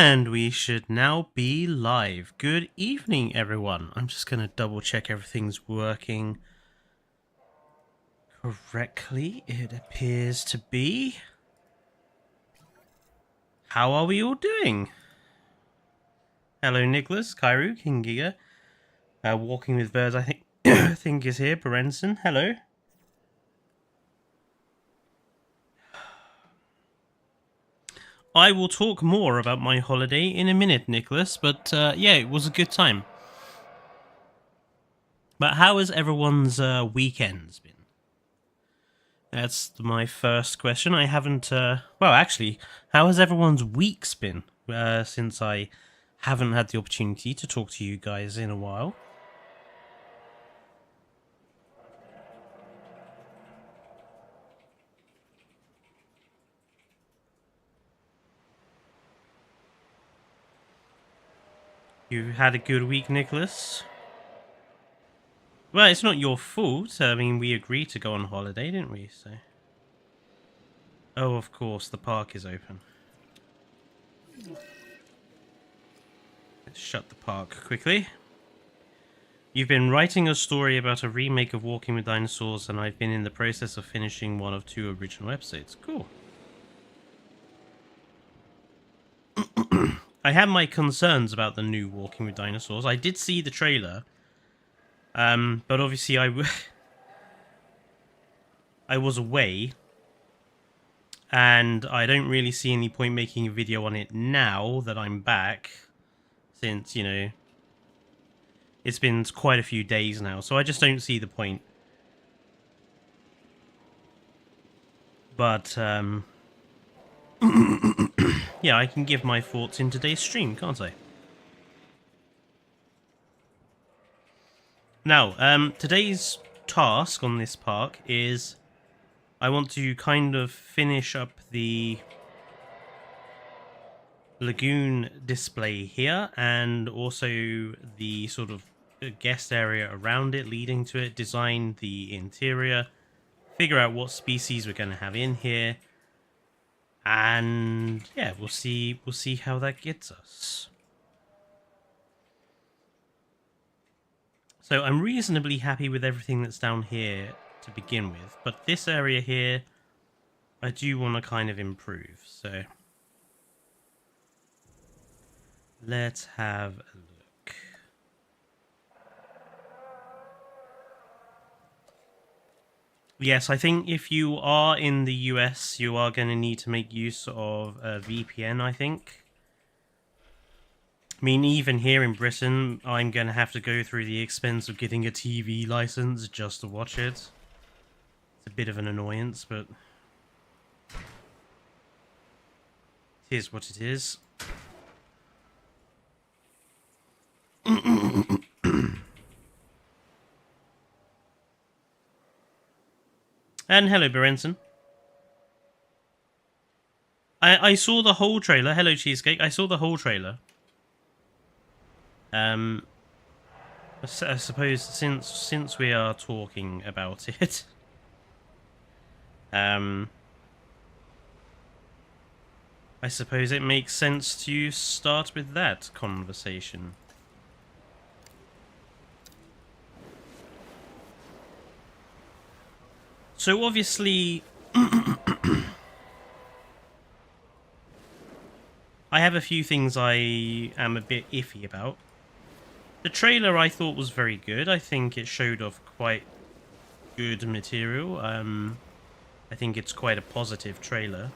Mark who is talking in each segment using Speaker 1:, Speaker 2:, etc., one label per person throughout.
Speaker 1: And we should now be live. Good evening, everyone. I'm just going to double check everything's working correctly. It appears to be. How are we all doing? Hello, Nicholas, Kairu, King Giga. Walking with Birds, I think, think is here. Berenson, hello. I will talk more about my holiday in a minute, Nicholas, but yeah, it was a good time. But how has everyone's weekends been? That's my first question. I haven't... well, actually, how has everyone's weeks been? Since I haven't had the opportunity to talk to you guys in a while. You had a good week, Nicholas? Well, it's not your fault. I mean, we agreed to go on holiday, didn't we? So. Oh, of course, the park is open. Let's shut the park quickly. You've been writing a story about a remake of Walking with Dinosaurs, and I've been in the process of finishing one of 2 original episodes. Cool. I had my concerns about the new Walking with Dinosaurs. I did see the trailer. But obviously I was away, and I don't really see any point making a video on it now that I'm back, since, you know, it's been quite a few days now, so I just don't see the point. But, yeah, I can give my thoughts in today's stream, can't I? Now, today's task on this park is I want to kind of finish up the lagoon display here, and also the sort of guest area around it leading to it, design the interior, figure out what species we're going to have in here, and yeah, we'll see how that gets us. So I'm reasonably happy with everything that's down here to begin with, but this area here I do want to kind of improve, so let's have a look. Yes, I think if you are in the US, you are going to need to make use of a VPN, I think. I mean, even here in Britain, I'm going to have to go through the expense of getting a TV license just to watch it. It's a bit of an annoyance, but it is what it is. And hello, Berenson. I saw the whole trailer. Hello, Cheesecake. I saw the whole trailer. I suppose since we are talking about it, I suppose it makes sense to start with that conversation. So obviously, I have a few things I am a bit iffy about. The trailer I thought was very good. I think it showed off quite good material. I think it's quite a positive trailer.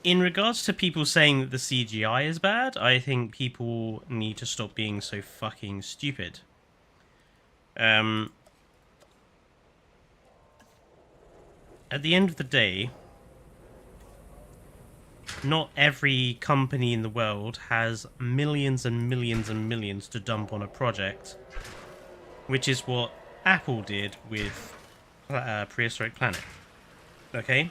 Speaker 1: In regards to people saying that the CGI is bad, I think people need to stop being so fucking stupid. At the end of the day, not every company in the world has millions and millions and millions to dump on a project, which is what Apple did with Prehistoric Planet. Okay?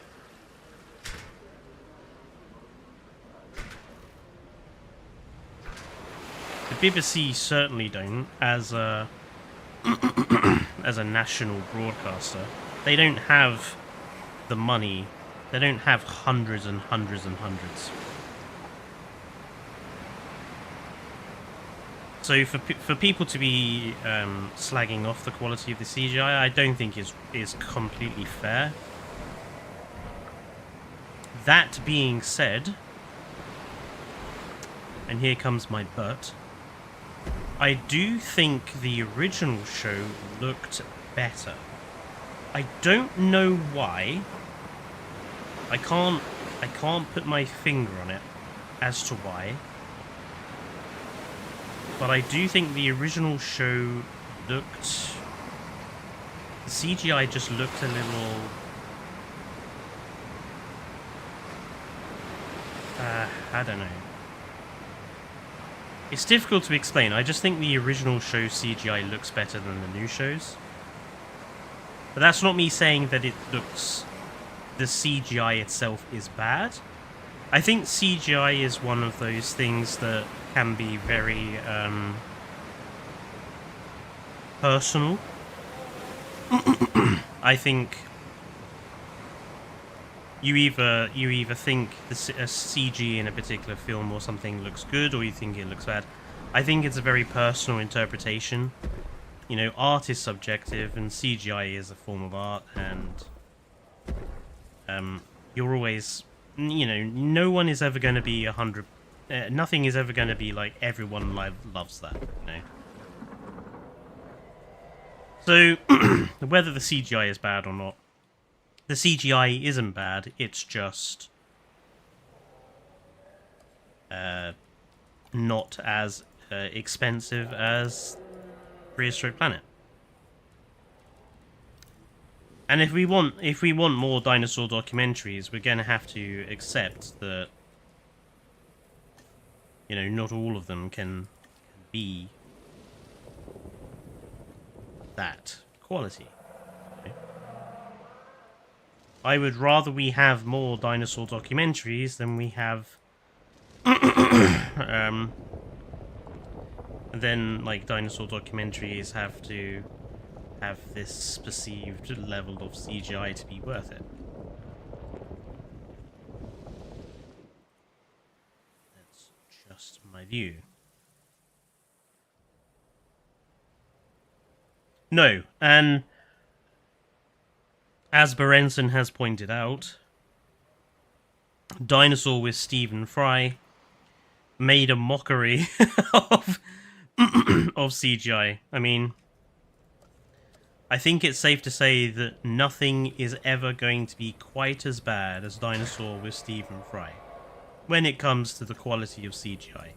Speaker 1: The BBC certainly don't, as a as a national broadcaster. They don't have the money They don't have hundreds and hundreds and hundreds. So for people to be slagging off the quality of the CGI, I don't think is completely fair. That being said, and here comes my but, I do think the original show looked better. I don't know why. I can't put my finger on it as to why. But I do think the original show looked... The CGI just looked a little... I don't know. It's difficult to explain. I just think the original show CGI looks better than the new shows. But that's not me saying that it looks... The CGI itself is bad. I think CGI is one of those things that can be very personal. I think you either think a CG in a particular film or something looks good, or you think it looks bad. I think it's a very personal interpretation. You know, art is subjective, and CGI is a form of art, and you're always, you know, no one is ever going to be 100. Nothing is ever going to be like everyone loves that, you know. So, whether the CGI is bad or not, the CGI isn't bad, it's just not as expensive as Prehistoric Planet. And if we want more dinosaur documentaries, we're going to have to accept that, you know, not all of them can be that quality. Okay? I would rather we have more dinosaur documentaries than we have then like dinosaur documentaries have to have this perceived level of CGI to be worth it. That's just my view. No, and as Berenson has pointed out, Dinosaur with Stephen Fry made a mockery of CGI. I mean, I think it's safe to say that nothing is ever going to be quite as bad as Dinosaur with Stephen Fry when it comes to the quality of CGI.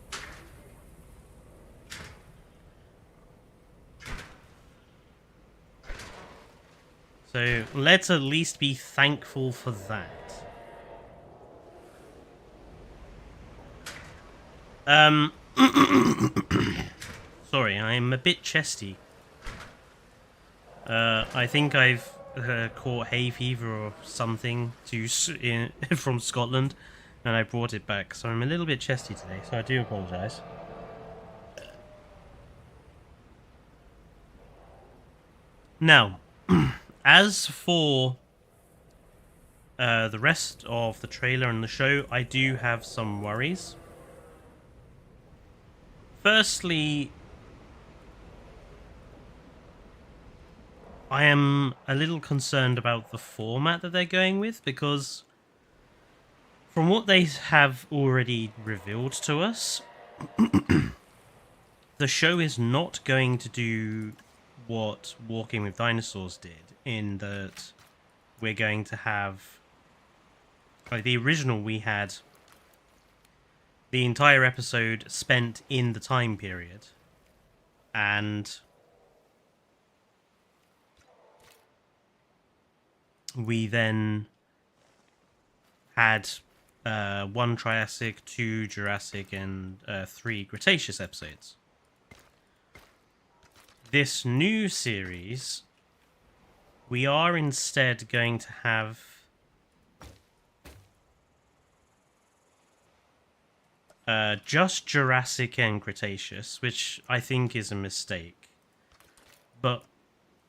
Speaker 1: So let's at least be thankful for that. Sorry, I'm a bit chesty. I think I've caught hay fever or something from Scotland, and I brought it back, so I'm a little bit chesty today, so I do apologise. Now, as for the rest of the trailer and the show, I do have some worries. Firstly, I am a little concerned about the format that they're going with, because from what they have already revealed to us, the show is not going to do what Walking with Dinosaurs did, in that we're going to have, like the original, we had the entire episode spent in the time period, and we then had 1 Triassic, 2 Jurassic, and 3 Cretaceous episodes. This new series, we are instead going to have just Jurassic and Cretaceous, which I think is a mistake. But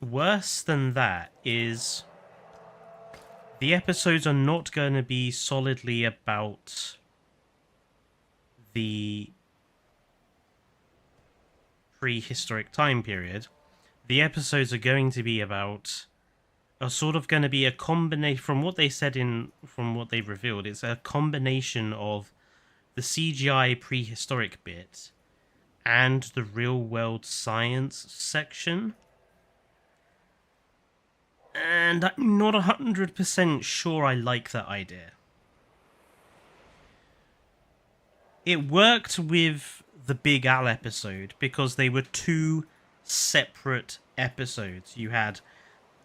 Speaker 1: worse than that is the episodes are not going to be solidly about the prehistoric time period. The episodes are going to be about, are sort of going to be a combination, from what they said from what they've revealed, it's a combination of the CGI prehistoric bit and the real world science section. And I'm not 100% sure I like that idea. It worked with the Big Al episode because they were two separate episodes. You had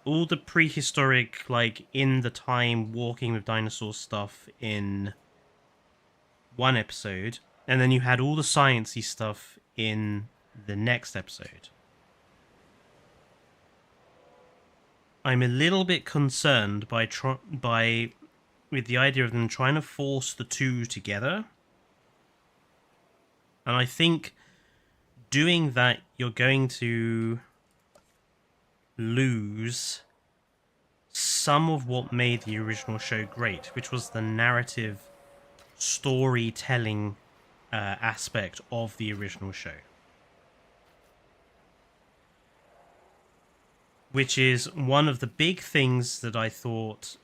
Speaker 1: all the prehistoric, like, in the time walking with dinosaurs stuff in one episode, and then you had all the sciencey stuff in the next episode. I'm a little bit concerned with the idea of them trying to force the two together. And I think doing that, you're going to lose some of what made the original show great, which was the narrative storytelling aspect of the original show. Which is one of the big things that I thought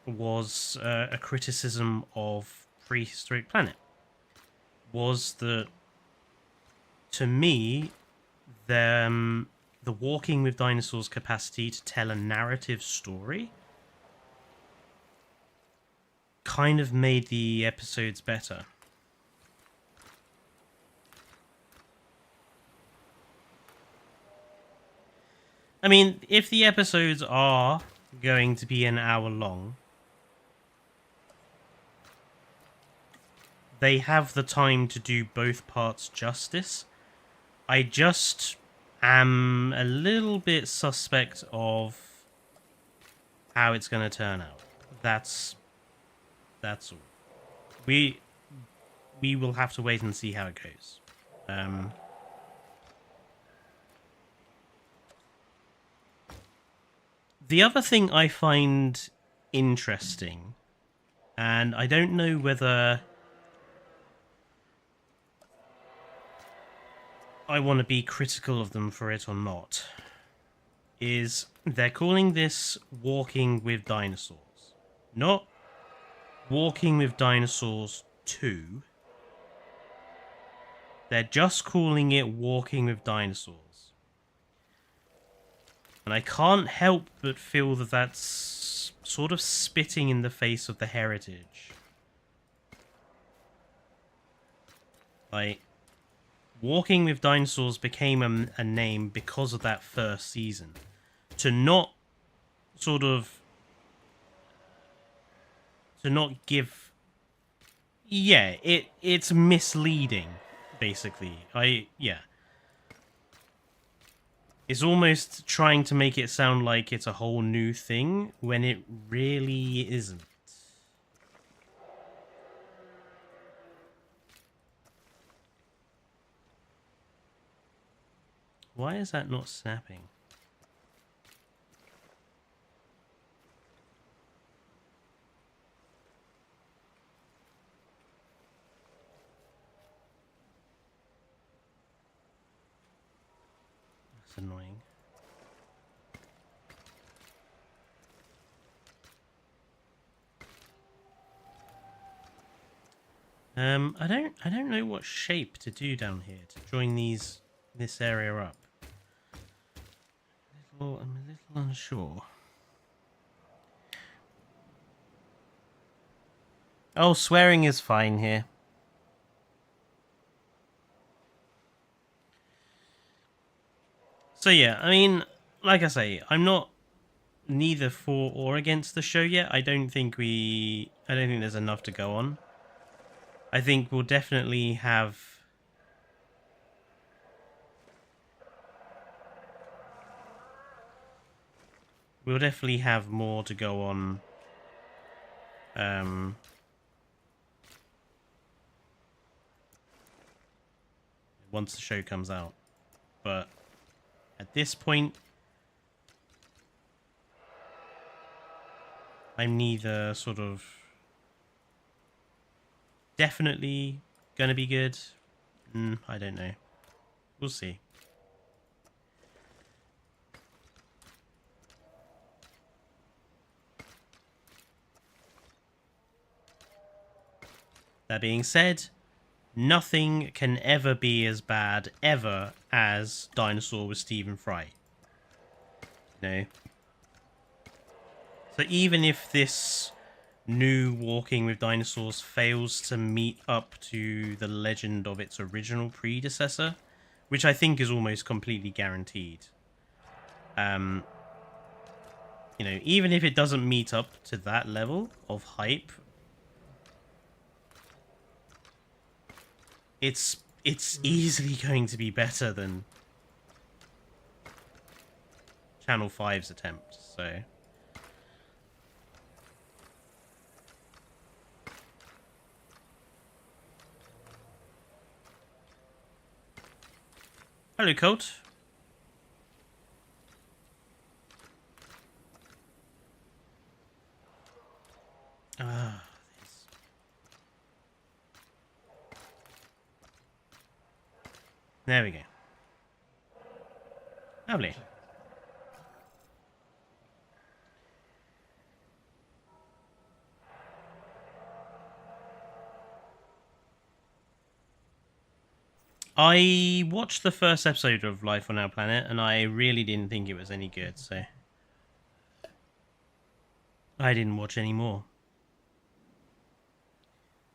Speaker 1: was a criticism of Prehistoric Planet. Was that, to me, the Walking with Dinosaurs capacity to tell a narrative story kind of made the episodes better. I mean, if the episodes are going to be an hour long, they have the time to do both parts justice. I just am a little bit suspect of how it's going to turn out. That's all. We will have to wait and see how it goes. The other thing I find interesting, and I don't know whether I want to be critical of them for it or not, is they're calling this Walking with Dinosaurs. Not Walking with Dinosaurs 2. They're just calling it Walking with Dinosaurs. And I can't help but feel that that's sort of spitting in the face of the heritage. Like, Walking with Dinosaurs became a name because of that first season. To not give... Yeah, it's misleading, basically. It's almost trying to make it sound like it's a whole new thing, when it really isn't. Why is that not snapping? That's annoying. I don't know what shape to do down here to join this area up. I'm a little unsure. Oh, swearing is fine here. So yeah, I mean, like I say, I'm not neither for or against the show yet. I don't think there's enough to go on. I think we'll definitely have... We'll definitely have more to go on. Once the show comes out. But at this point, I'm neither sort of definitely gonna be good. I don't know. We'll see. That being said, nothing can ever be as bad ever as Dinosaur with Stephen Fry. You know? So even if this new Walking with Dinosaurs fails to meet up to the legend of its original predecessor, which I think is almost completely guaranteed. You know, even if it doesn't meet up to that level of hype, it's easily going to be better than Channel 5's attempt, so... Hello, Colt. There we go. Lovely. I watched the first episode of Life on Our Planet, and I really didn't think it was any good, so... I didn't watch any more.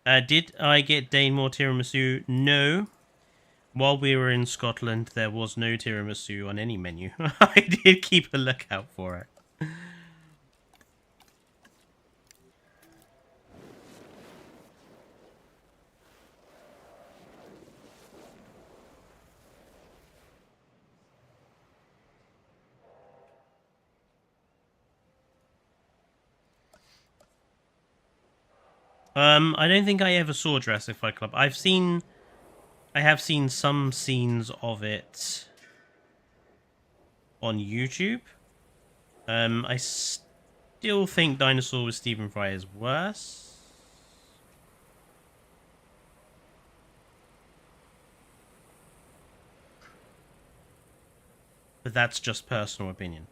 Speaker 1: Did I get Dane more tiramisu? No. While we were in Scotland, there was no tiramisu on any menu. I did keep a lookout for it. I don't think I ever saw Jurassic Fight Club. I have seen some scenes of it on YouTube. I still think Dinosaur with Stephen Fry is worse. But that's just personal opinion.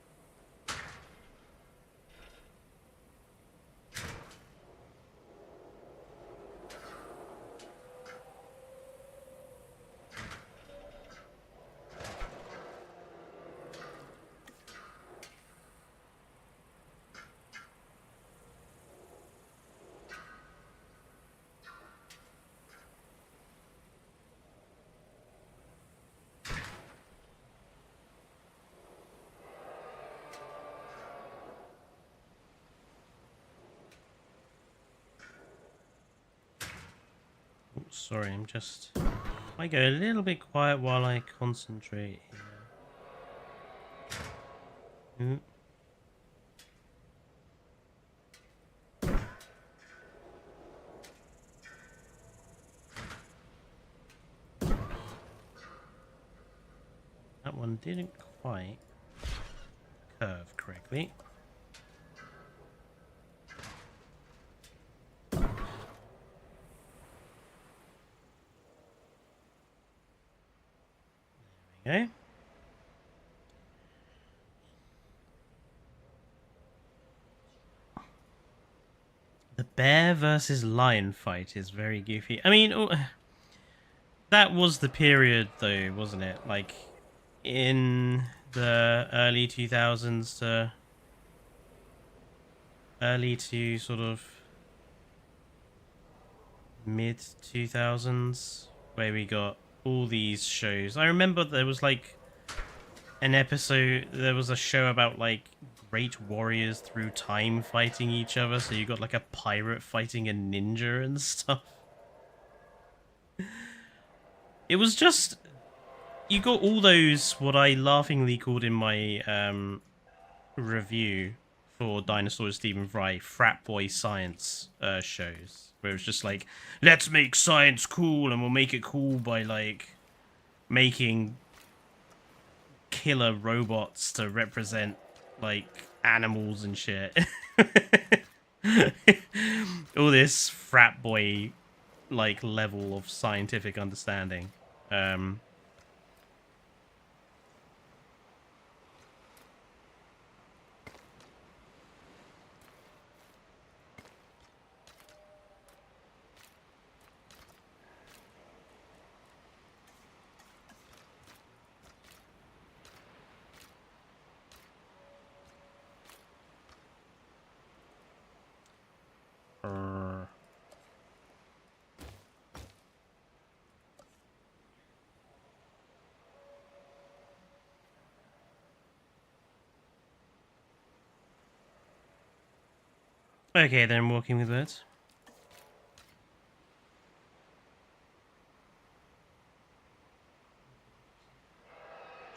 Speaker 1: Sorry, I'm just... I go a little bit quiet while I concentrate here. That one didn't quite curve correctly. There we go. The bear versus lion fight is very goofy. I mean, that was the period though, wasn't it? Like, in the early 2000s to early to sort of mid 2000s, where we got all these shows. I remember there was like an episode, there was a show about like great warriors through time fighting each other, so you got like a pirate fighting a ninja and stuff. It was just, you got all those, what I laughingly called in my review for Dinosaur Stephen Fry, frat boy science shows, where it's just like, let's make science cool, and we'll make it cool by like making killer robots to represent like animals and shit. All this frat boy like level of scientific understanding. Okay, then walking with words.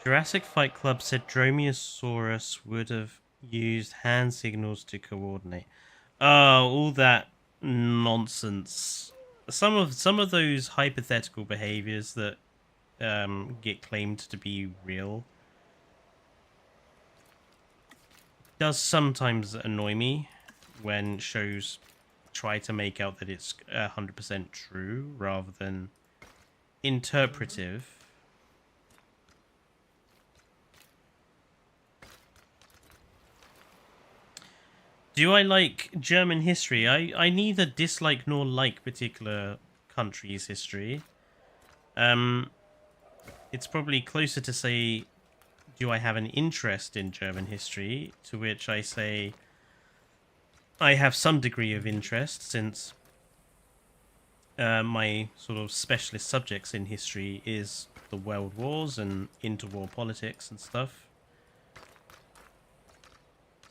Speaker 1: Jurassic Fight Club said Dromaeosaurus would have used hand signals to coordinate. Oh, all that nonsense. Some of those hypothetical behaviors that get claimed to be real does sometimes annoy me when shows try to make out that it's 100% true rather than interpretive. Do I like German history? I neither dislike nor like particular countries' history. It's probably closer to say, do I have an interest in German history? To which I say, I have some degree of interest since my sort of specialist subjects in history is the world wars and interwar politics and stuff.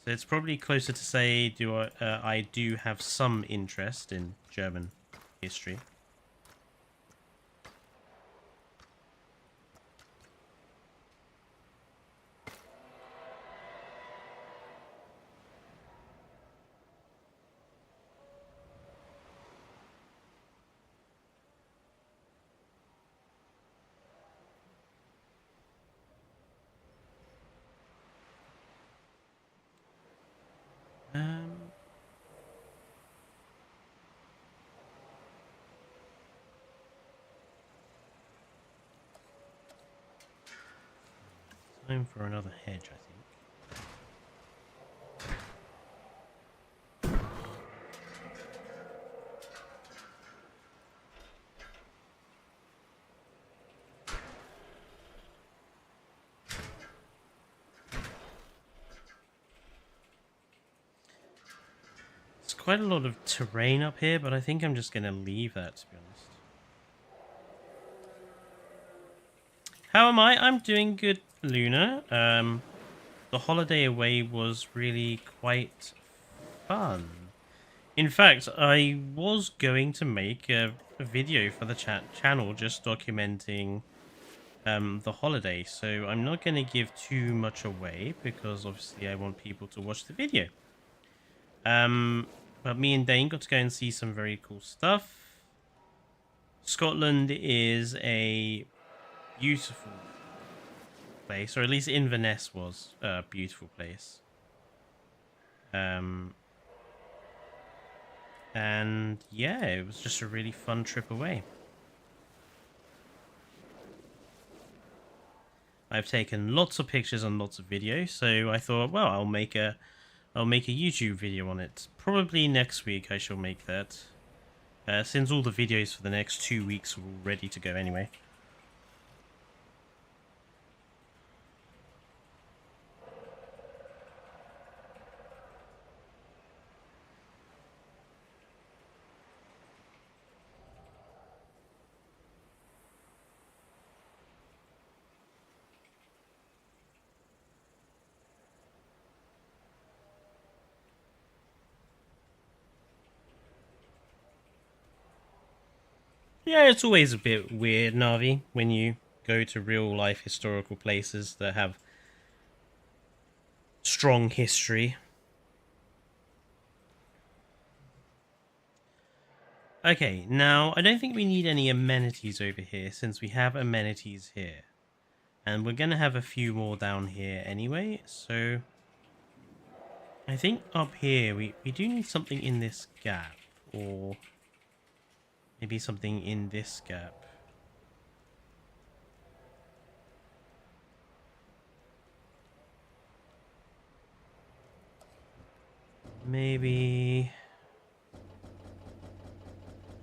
Speaker 1: So it's probably closer to say, I do have some interest in German history. Time for another hedge, I think. It's quite a lot of terrain up here, but I think I'm just going to leave that, to be honest. How am I? I'm doing good, Luna. The holiday away was really quite fun. In fact, I was going to make a video for the channel just documenting the holiday, so I'm not going to give too much away because obviously I want people to watch the video. But me and Dane got to go and see some very cool stuff. Scotland is a beautiful place, or at least Inverness was a beautiful place. And yeah, it was just a really fun trip away. I've taken lots of pictures and lots of videos, so I thought, well, I'll make a YouTube video on it. Probably next week I shall make that. Since all the videos for the next 2 weeks are all ready to go anyway. Yeah, it's always a bit weird, Navi, when you go to real-life historical places that have strong history. Okay, now, I don't think we need any amenities over here, since we have amenities here. And we're going to have a few more down here anyway, so I think up here we do need something in this gap. or maybe something in this gap. Maybe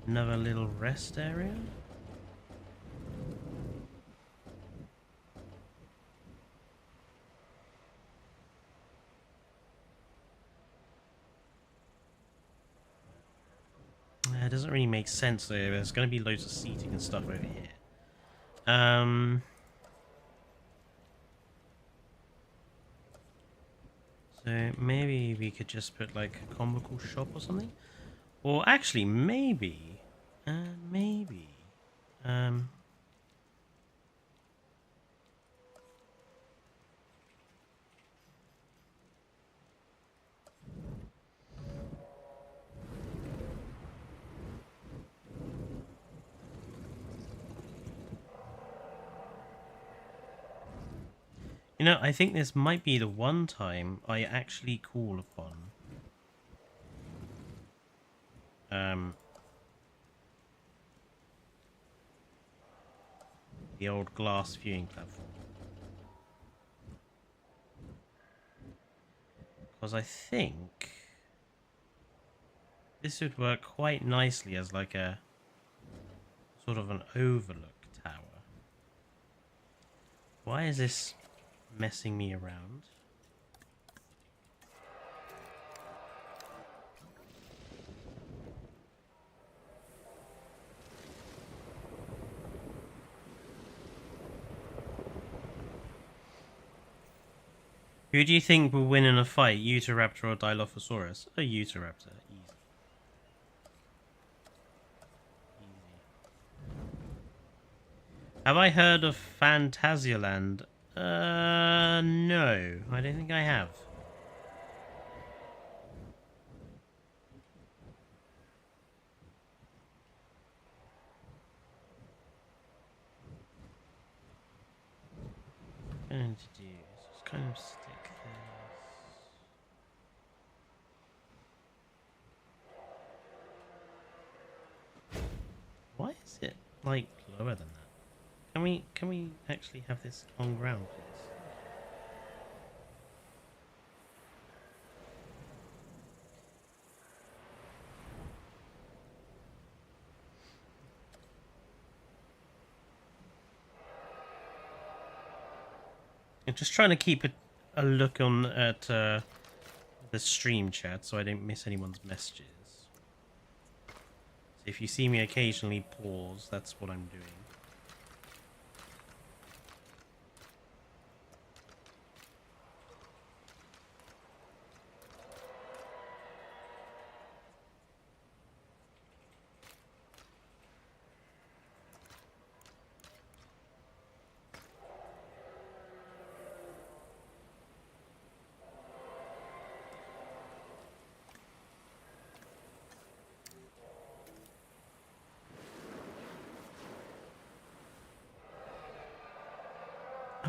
Speaker 1: another little rest area. It doesn't really make sense though. There's going to be loads of seating and stuff over here. So maybe we could just put like a comical shop or something. Or actually, maybe, you know, I think this might be the one time I actually call upon the old glass viewing platform. Because I think this would work quite nicely as like a sort of an overlook tower. Why is this messing me around? Who do you think will win in a fight, Utahraptor or Dilophosaurus? A Utahraptor, easy. Have I heard of Phantasialand? No, I don't think I have. What I'm going to do is just kind of stick this. Why is it like lower than that? Can we actually have this on ground, please? I'm just trying to keep a look on at the stream chat so I don't miss anyone's messages. So if you see me occasionally pause, that's what I'm doing.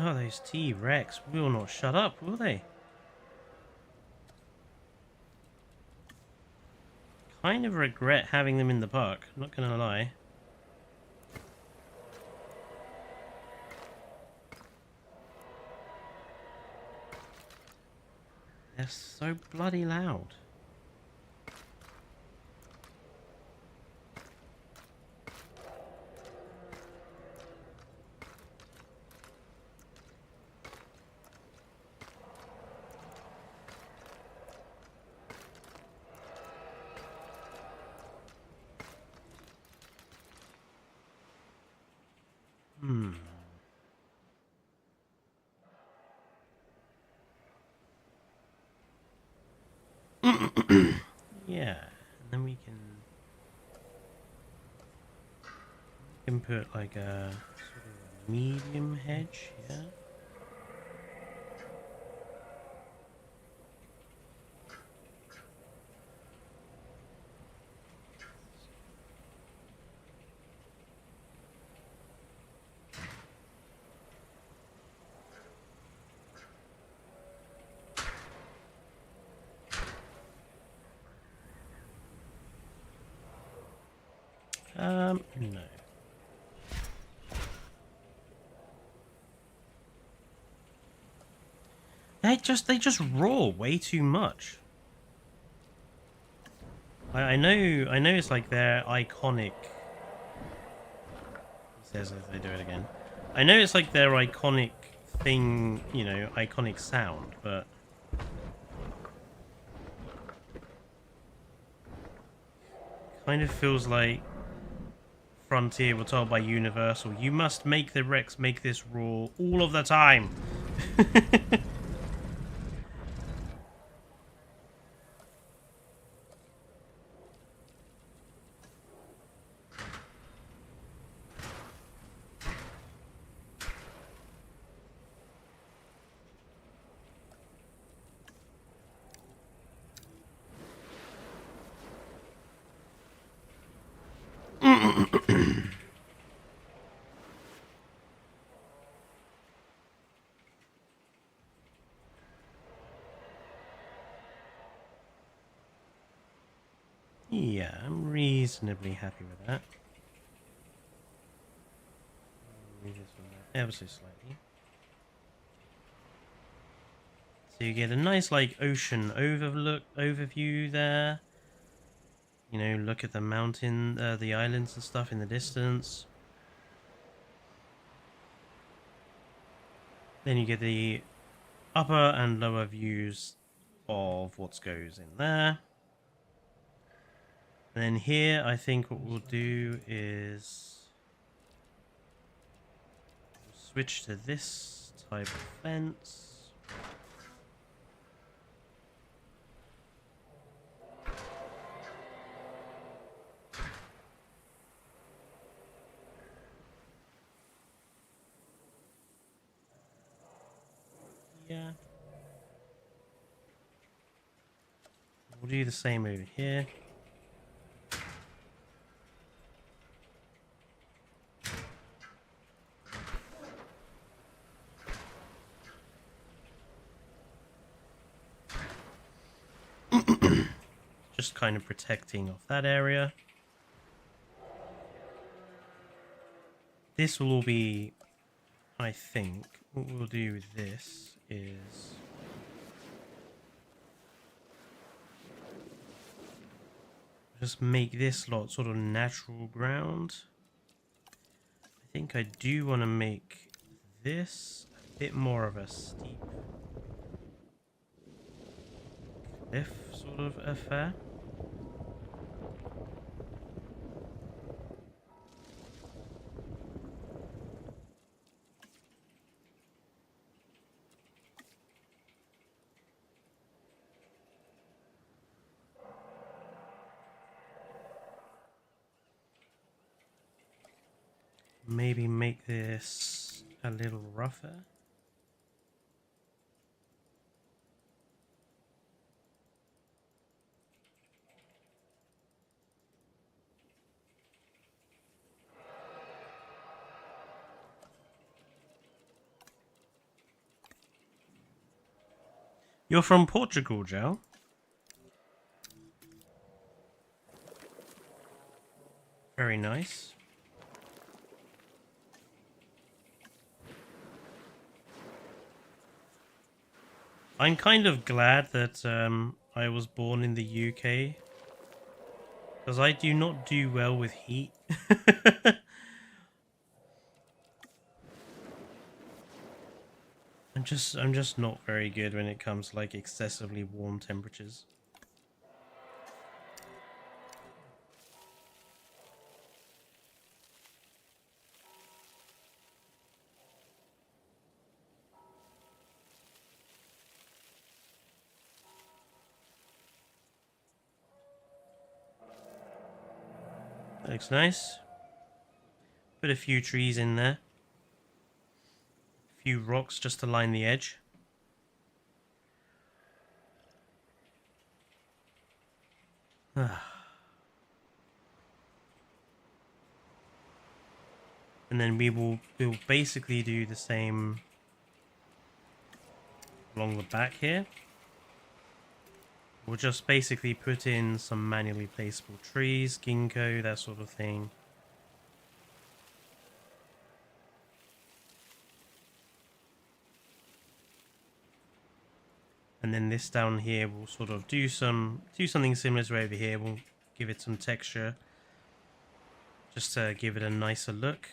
Speaker 1: Oh, those T-Rex will not shut up, will they? Kind of regret having them in the park, not gonna lie. They're so bloody loud. Yeah, and then we can put like a sort of medium hedge, yeah. No. They just roar way too much. I know it's like their iconic. He says as they do it again. I know it's like their iconic thing, you know, iconic sound, but kind of feels like Frontier were told by Universal, you must make the Rex make this roar all of the time. Yeah, I'm reasonably happy with that. Move this one back ever so slightly. So you get a nice like ocean overview there. You know, look at the mountain, the islands and stuff in the distance. Then you get the upper and lower views of what goes in there. And then here, I think what we'll do is switch to this type of fence. Yeah. We'll do the same over here. Just kind of protecting off that area. This will all be, I think, what we'll do with this is just make this lot sort of natural ground. I think I do want to make this a bit more of a steep cliff sort of affair. Maybe make this a little rougher. You're from Portugal, Joe? Very nice. I'm kind of glad that I was born in the UK, because I do not do well with heat. I'm just not very good when it comes to like excessively warm temperatures. That looks nice. Put a few trees in there. A few rocks just to line the edge. And then we'll basically do the same along the back here. We'll just basically put in some manually placeable trees, ginkgo, that sort of thing. And then this down here will sort of do something similar to over here. We'll give it some texture, just to give it a nicer look.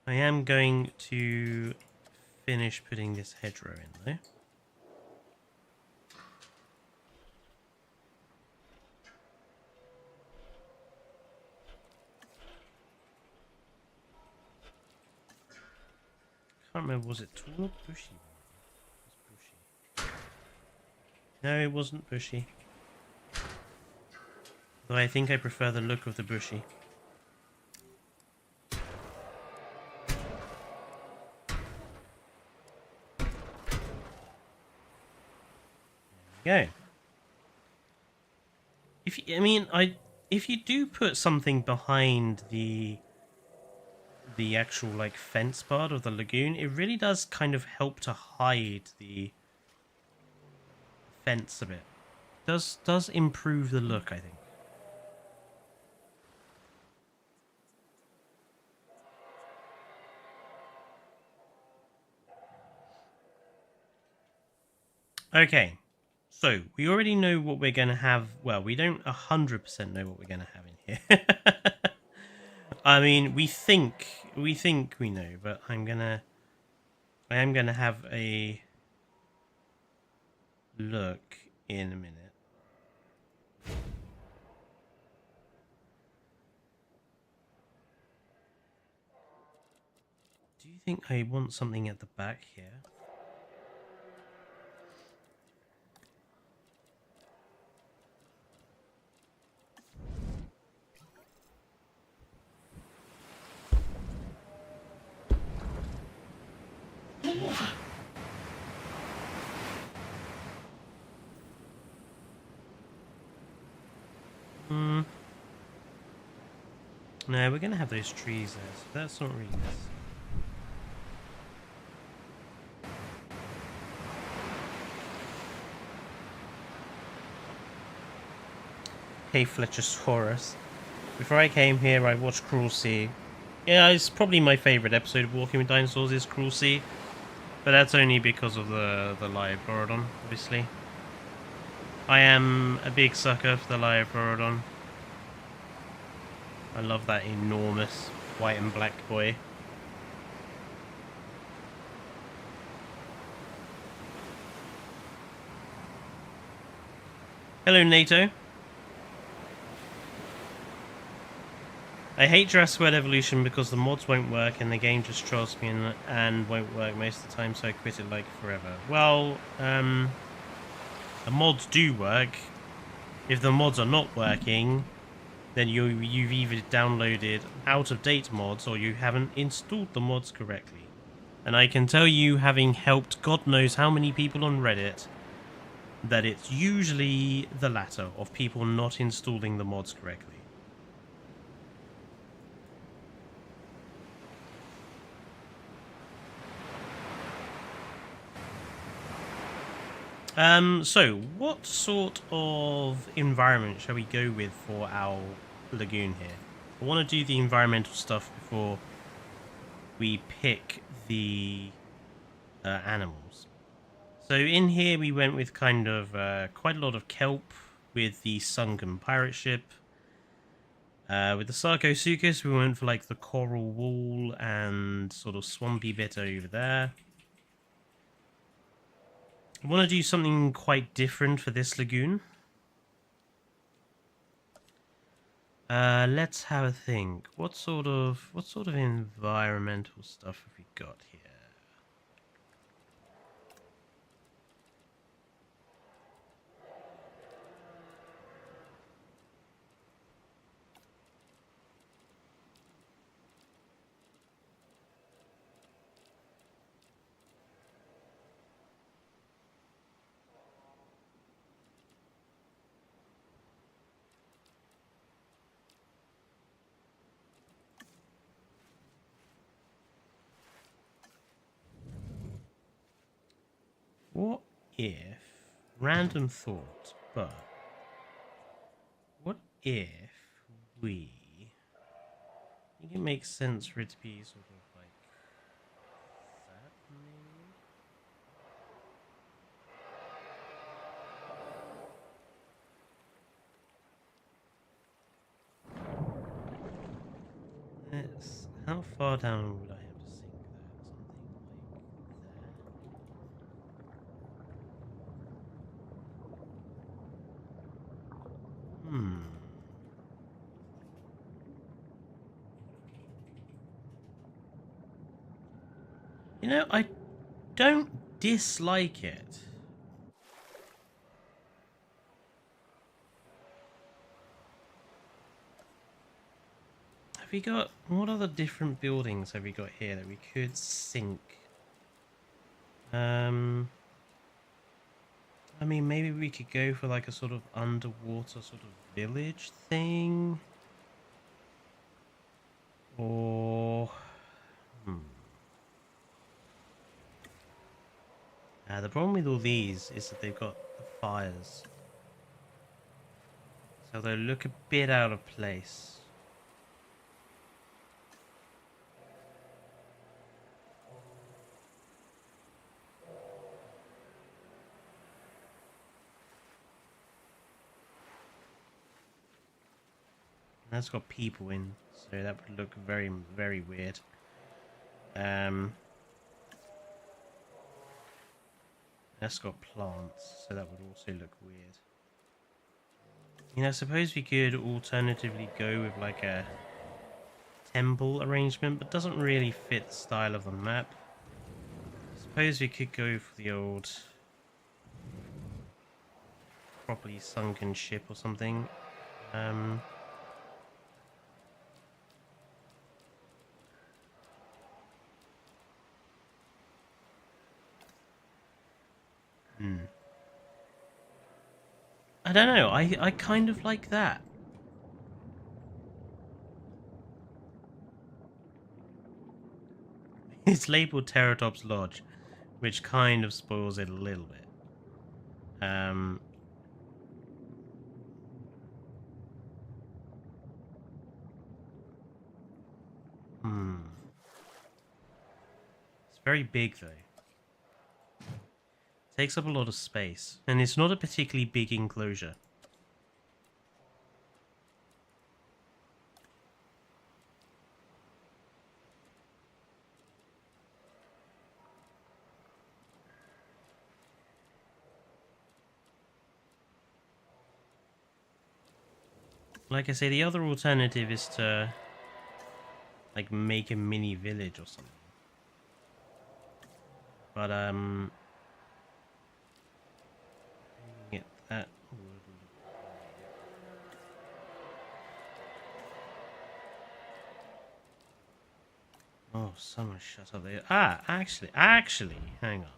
Speaker 1: I am going to finish putting this hedgerow in though. Can't remember, was it tall or bushy? It was bushy. No, it wasn't bushy. Though I think I prefer the look of the bushy. There we go. If you do put something behind the actual like fence part of the lagoon, it really does kind of help to hide the fence a bit. Does improve the look, I think. Okay, so we already know what we're going to have. Well, we don't 100% know what we're going to have in here. I mean, we think we know, but I am gonna have a look in a minute. Do you think I want something at the back here? No, we're gonna have those trees there, so that's not really necessary. Hey Fletchers. Before I came here, I watched Cruel Sea. Yeah, it's probably my favourite episode of Walking with Dinosaurs is Cruel Sea. But that's only because of the Liopleurodon, obviously. I am a big sucker for the Liopleurodon. I love that enormous white and black boy. Hello, NATO. I hate Jurassic World Evolution because the mods won't work and the game just trolls me and won't work most of the time, so I quit it like forever. Well, the mods do work. If the mods are not working, then you've either downloaded out-of-date mods or you haven't installed the mods correctly. And I can tell you, having helped God knows how many people on Reddit, that it's usually the latter, of people not installing the mods correctly. So what sort of environment shall we go with for our lagoon here? I want to do the environmental stuff before we pick the animals. So in here we went with kind of quite a lot of kelp with the sunken pirate ship. With the Sarcosuchus we went for like the coral wall and sort of swampy bit over there. I want to do something quite different for this lagoon. Let's have a think. What sort of environmental stuff have we got here? What if, random thought, but what if we, I think it makes sense for it to be sort of like that, maybe? How far down would I have to sink that? Something like there. You know, I don't dislike it. Have we got... What other different buildings have we got here that we could sink? I mean, maybe we could go for like a sort of underwater sort of village thing. Or... the problem with all these is that they've got the fires. So they look a bit out of place. That's got people in, so that would look very, very weird. That's got plants, so that would also look weird. You know, I suppose we could alternatively go with like a temple arrangement, but doesn't really fit the style of the map. I suppose we could go for the old properly sunken ship or something. I don't know, I kind of like that. It's labelled Terratops Lodge, which kind of spoils it a little bit. It's very big though. Takes up a lot of space, and it's not a particularly big enclosure. Like I say, the other alternative is to like make a mini village or something. But get that. Oh, someone shut up there. Ah, actually, hang on.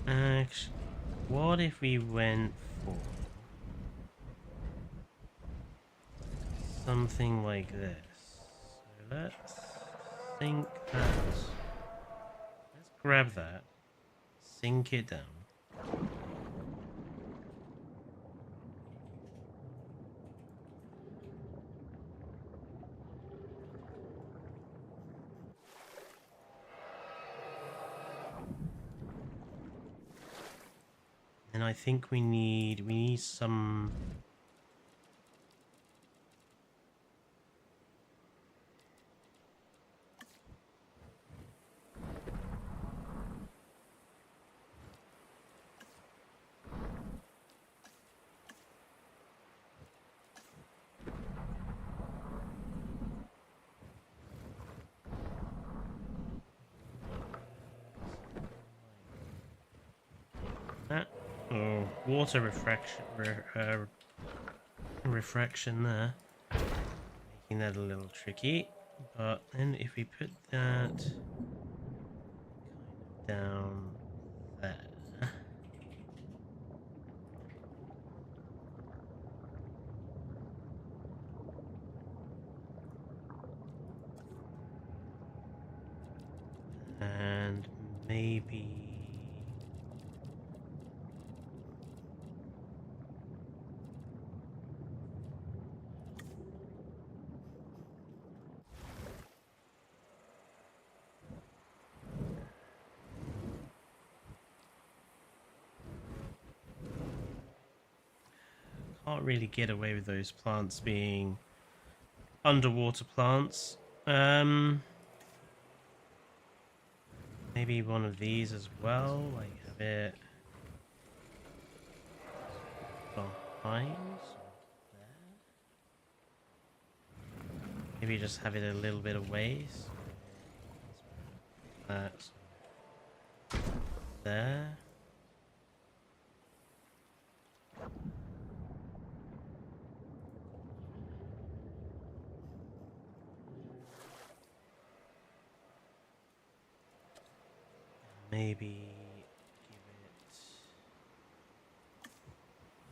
Speaker 1: Actually, what if we went for something like this? So let's sink that. Let's grab that, sink it down. And I think we need some... water refraction there, making that a little tricky. But then if we put that kind of down there, and maybe... can't really get away with those plants being underwater plants. Maybe one of these as well, like have it behind there. Maybe just have it a little bit away. So that there. Maybe give it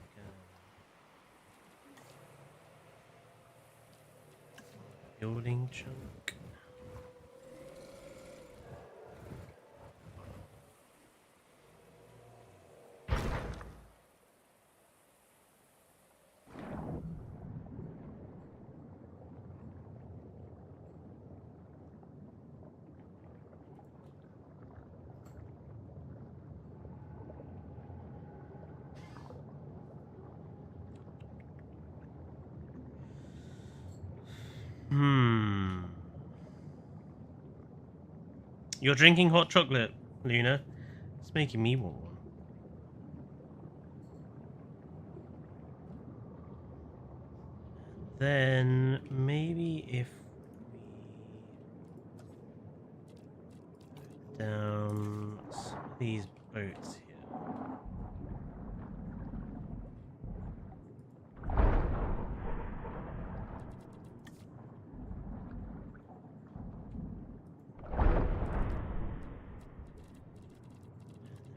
Speaker 1: like a building chunk. You're drinking hot chocolate, Luna. It's making me want one. Then maybe if we put down some of these boats here.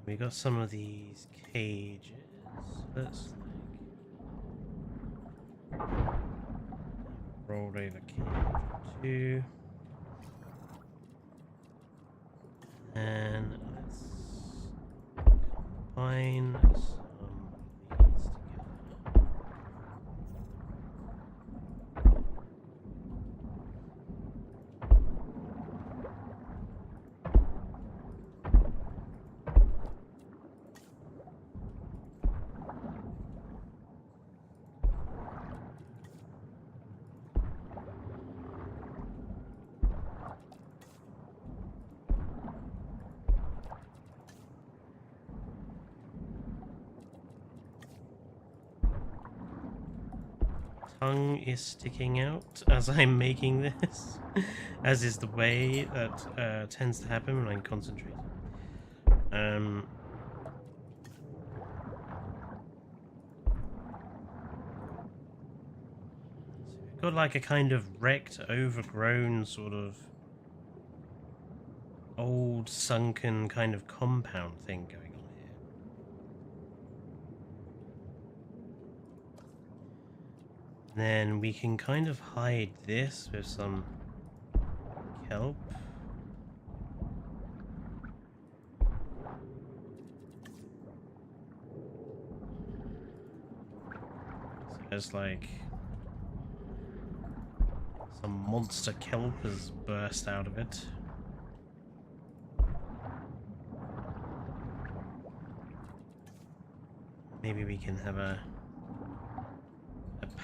Speaker 1: We got some of these cages. Let's like roll over cage or two. And let's combine some of these together. Tongue is sticking out as I'm making this, as is the way that tends to happen when I'm concentrating. So we've got like a kind of wrecked, overgrown sort of old, sunken kind of compound thing going on. Then we can kind of hide this with some kelp. So it's like some monster kelp has burst out of it. Maybe we can have a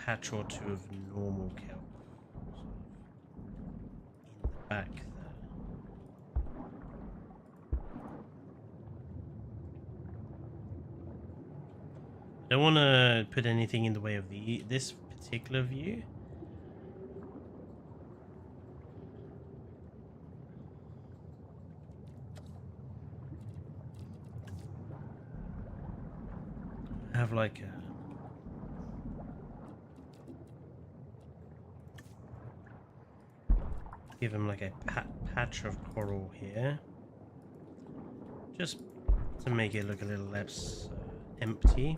Speaker 1: patch or two of normal kelp sort of in the back there. Don't want to put anything in the way of this particular view. Have like a give him like a patch of coral here, just to make it look a little less empty.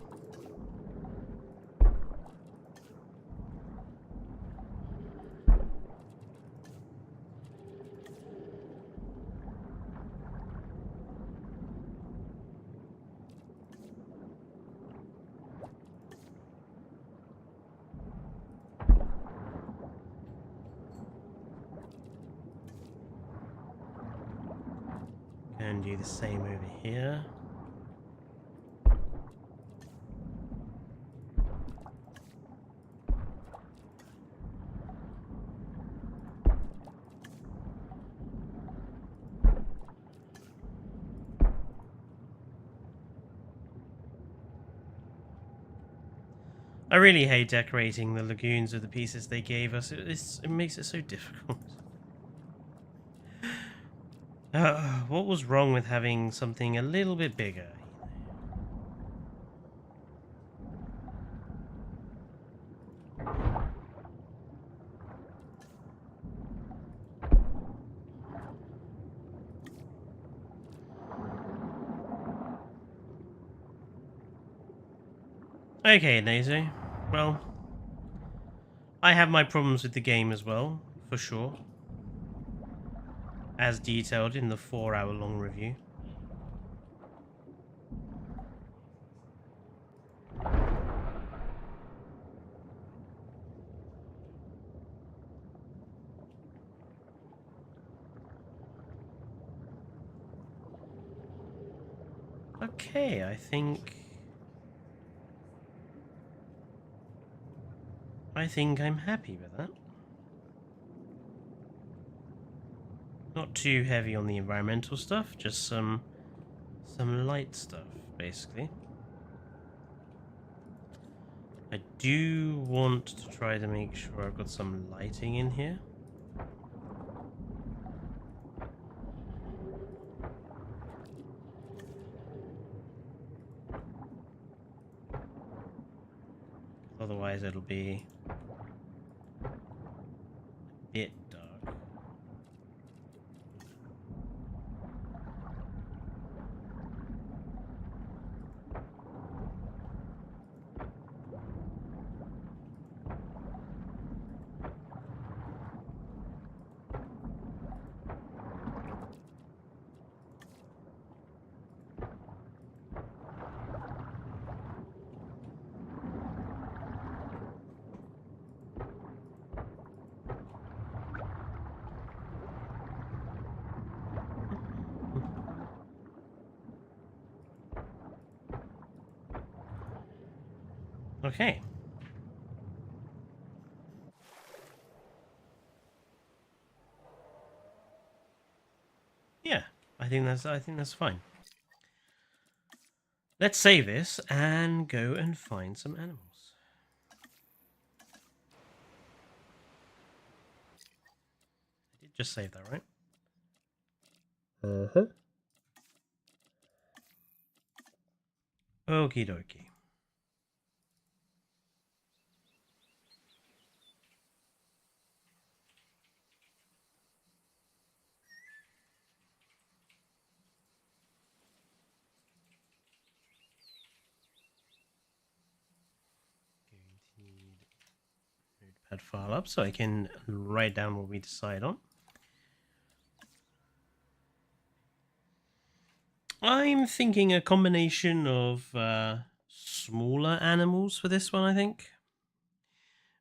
Speaker 1: And do the same over here. I really hate decorating the lagoons with the pieces they gave us. It makes it so difficult. What was wrong with having something a little bit bigger? Okay, Nazo. Well, I have my problems with the game as well, for sure. As detailed in the 4-hour-long review. Okay, I think I'm happy with that. Not too heavy on the environmental stuff, just some light stuff, basically. I do want to try to make sure I've got some lighting in here. Otherwise it'll be a bit dark. Okay. Yeah, I think that's fine. Let's save this and go and find some animals. I did just save that, right? Uh-huh. Okie dokie. Going to need notepad file up so I can write down what we decide on. I'm thinking a combination of smaller animals for this one, I think.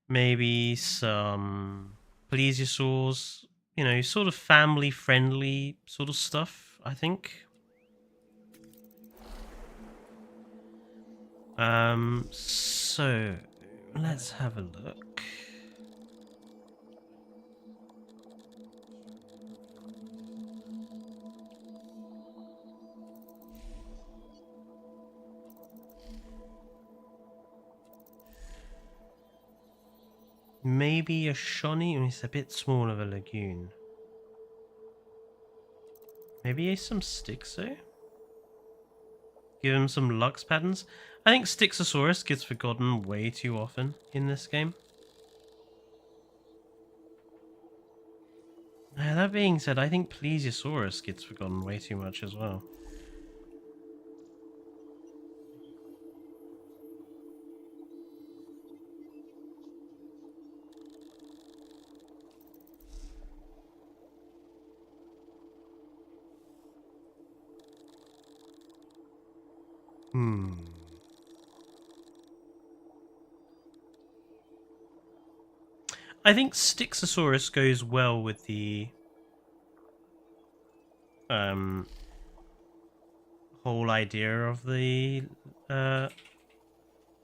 Speaker 1: Maybe some plesiosaurs, sort of family-friendly sort of stuff, I think. So let's have a look. Maybe a Shawnee. It's a bit small of a lagoon. Maybe some Styxo? Give him some Lux patterns. I think Styxosaurus gets forgotten way too often in this game. That being said, I think Plesiosaurus gets forgotten way too much as well. I think Styxosaurus goes well with the whole idea of the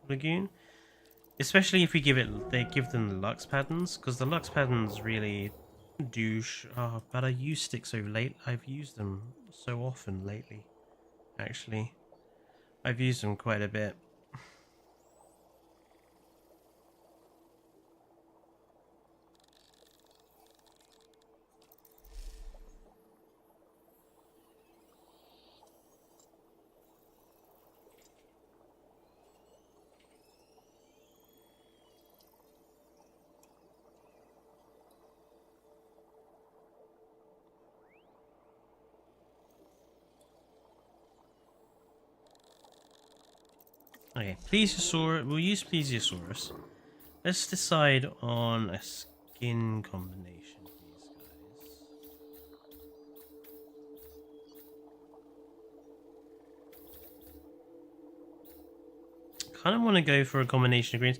Speaker 1: lagoon, especially if we give them the Lux patterns, because the Lux patterns really do. But I use Styxo late. I've used them so often lately. Actually, I've used them quite a bit. Okay, plesiosaurus. We'll use plesiosaurus. Let's decide on a skin combination for these guys. Kind of want to go for a combination of greens.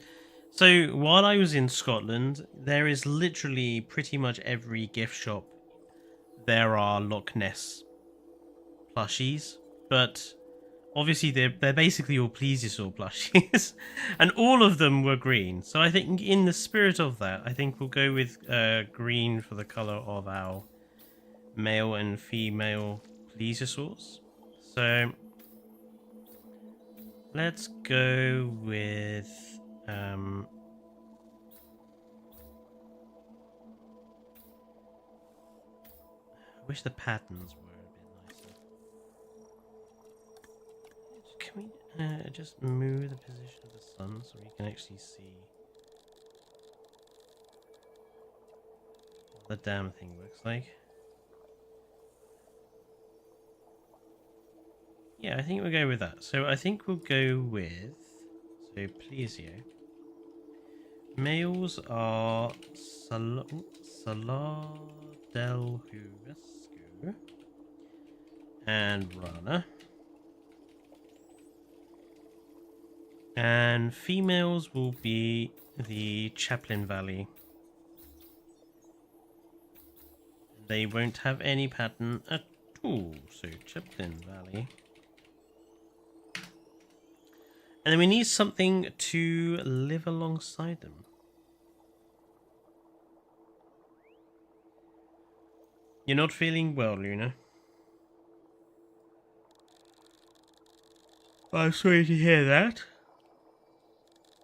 Speaker 1: So while I was in Scotland, there is literally pretty much every gift shop there are Loch Ness plushies, but obviously they're basically all plesiosaur plushies, and all of them were green. So I think in the spirit of that, I think we'll go with green for the color of our male and female plesiosaurs. So let's go with I wish the patterns were a bit nicer. Can we just move the position of the sun so we can actually see what the damn thing looks like? Yeah, I think we'll go with that. So I think we'll go with... So, plesio. Males are Saladelhurascu and Rana. And females will be the Chaplin Valley. They won't have any pattern at all. So, Chaplin Valley. And then we need something to live alongside them. You're not feeling well, Luna. I'm sorry to hear that.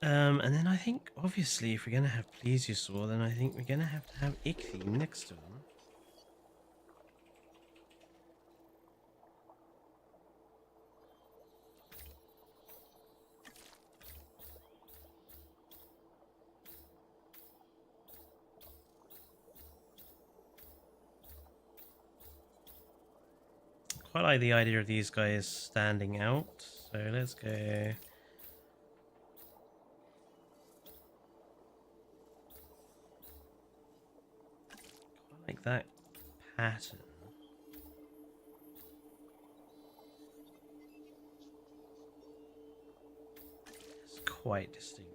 Speaker 1: And then I think, obviously, if we're going to have plesiosaur, then I think we're going to have Ichthy next to them. Quite like the idea of these guys standing out, so let's go. Quite like that pattern. It's quite distinctive.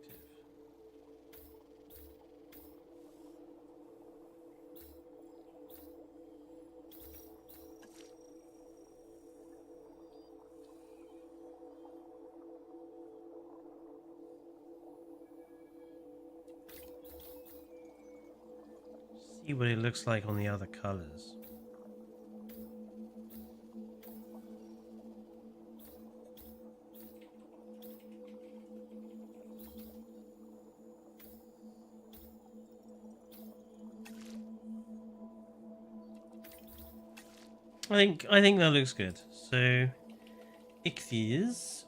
Speaker 1: See what it looks like on the other colors. I think that looks good. So Ichthyes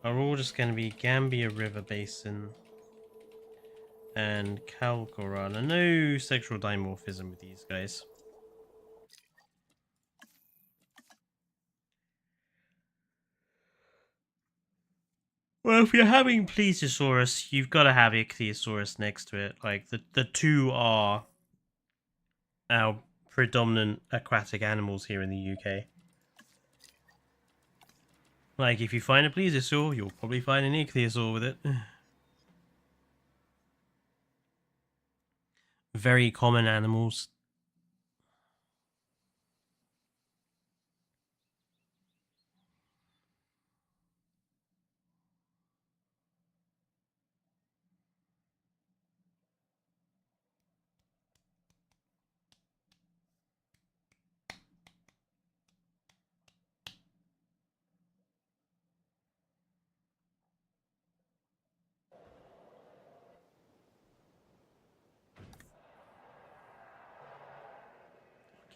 Speaker 1: are all just going to be Gambia River Basin and Calcorana. No sexual dimorphism with these guys. Well, if you're having Plesiosaurus, you've got to have Ichthyosaurus next to it. Like, the two are our predominant aquatic animals here in the UK. Like, if you find a Plesiosaur, you'll probably find an Ichthyosaur with it. Very common animals.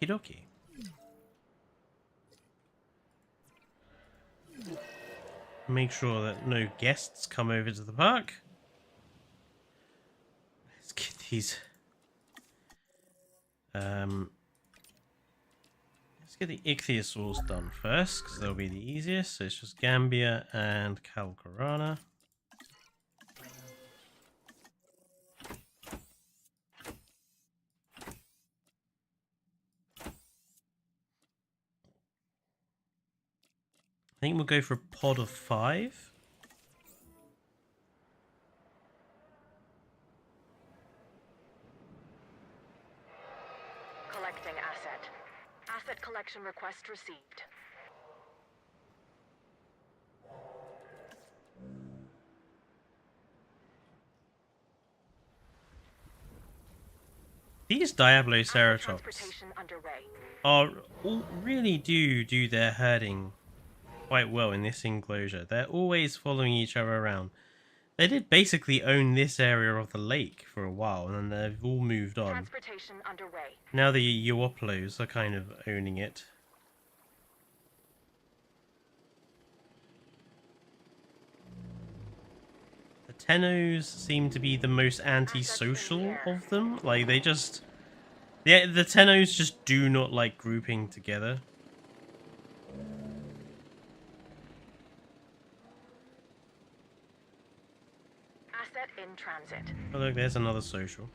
Speaker 1: Okie make sure that no guests come over to the park. Let's get these get the ichthyosaurs done first, because they'll be the easiest. So it's just Gambia and Calcarana. I think we'll go for a pod of 5.
Speaker 2: Collecting asset. Asset collection request received.
Speaker 1: These Diabloceratops
Speaker 2: Transportation underway.
Speaker 1: really do their herding quite well in this enclosure. They're always following each other around. They did basically own this area of the lake for a while, and then they've all moved on.
Speaker 2: Transportation underway.
Speaker 1: Now the Euoplos are kind of owning it. The Tennos seem to be the most antisocial of them. Like, they just... the Tennos just do not like grouping together.
Speaker 2: Asset in transit.
Speaker 1: Oh look, there's another social.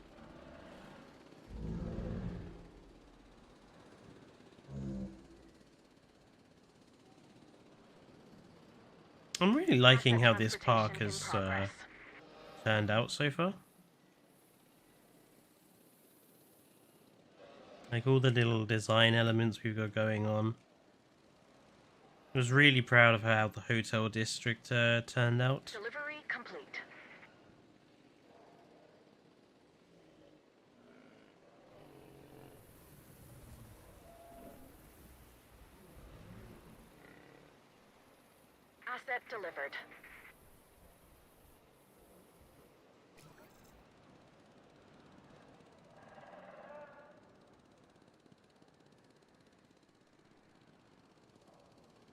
Speaker 1: I'm really liking how this park has turned out so far. Like all the little design elements we've got going on. I was really proud of how the hotel district turned out.
Speaker 2: Delivery complete. Asset delivered.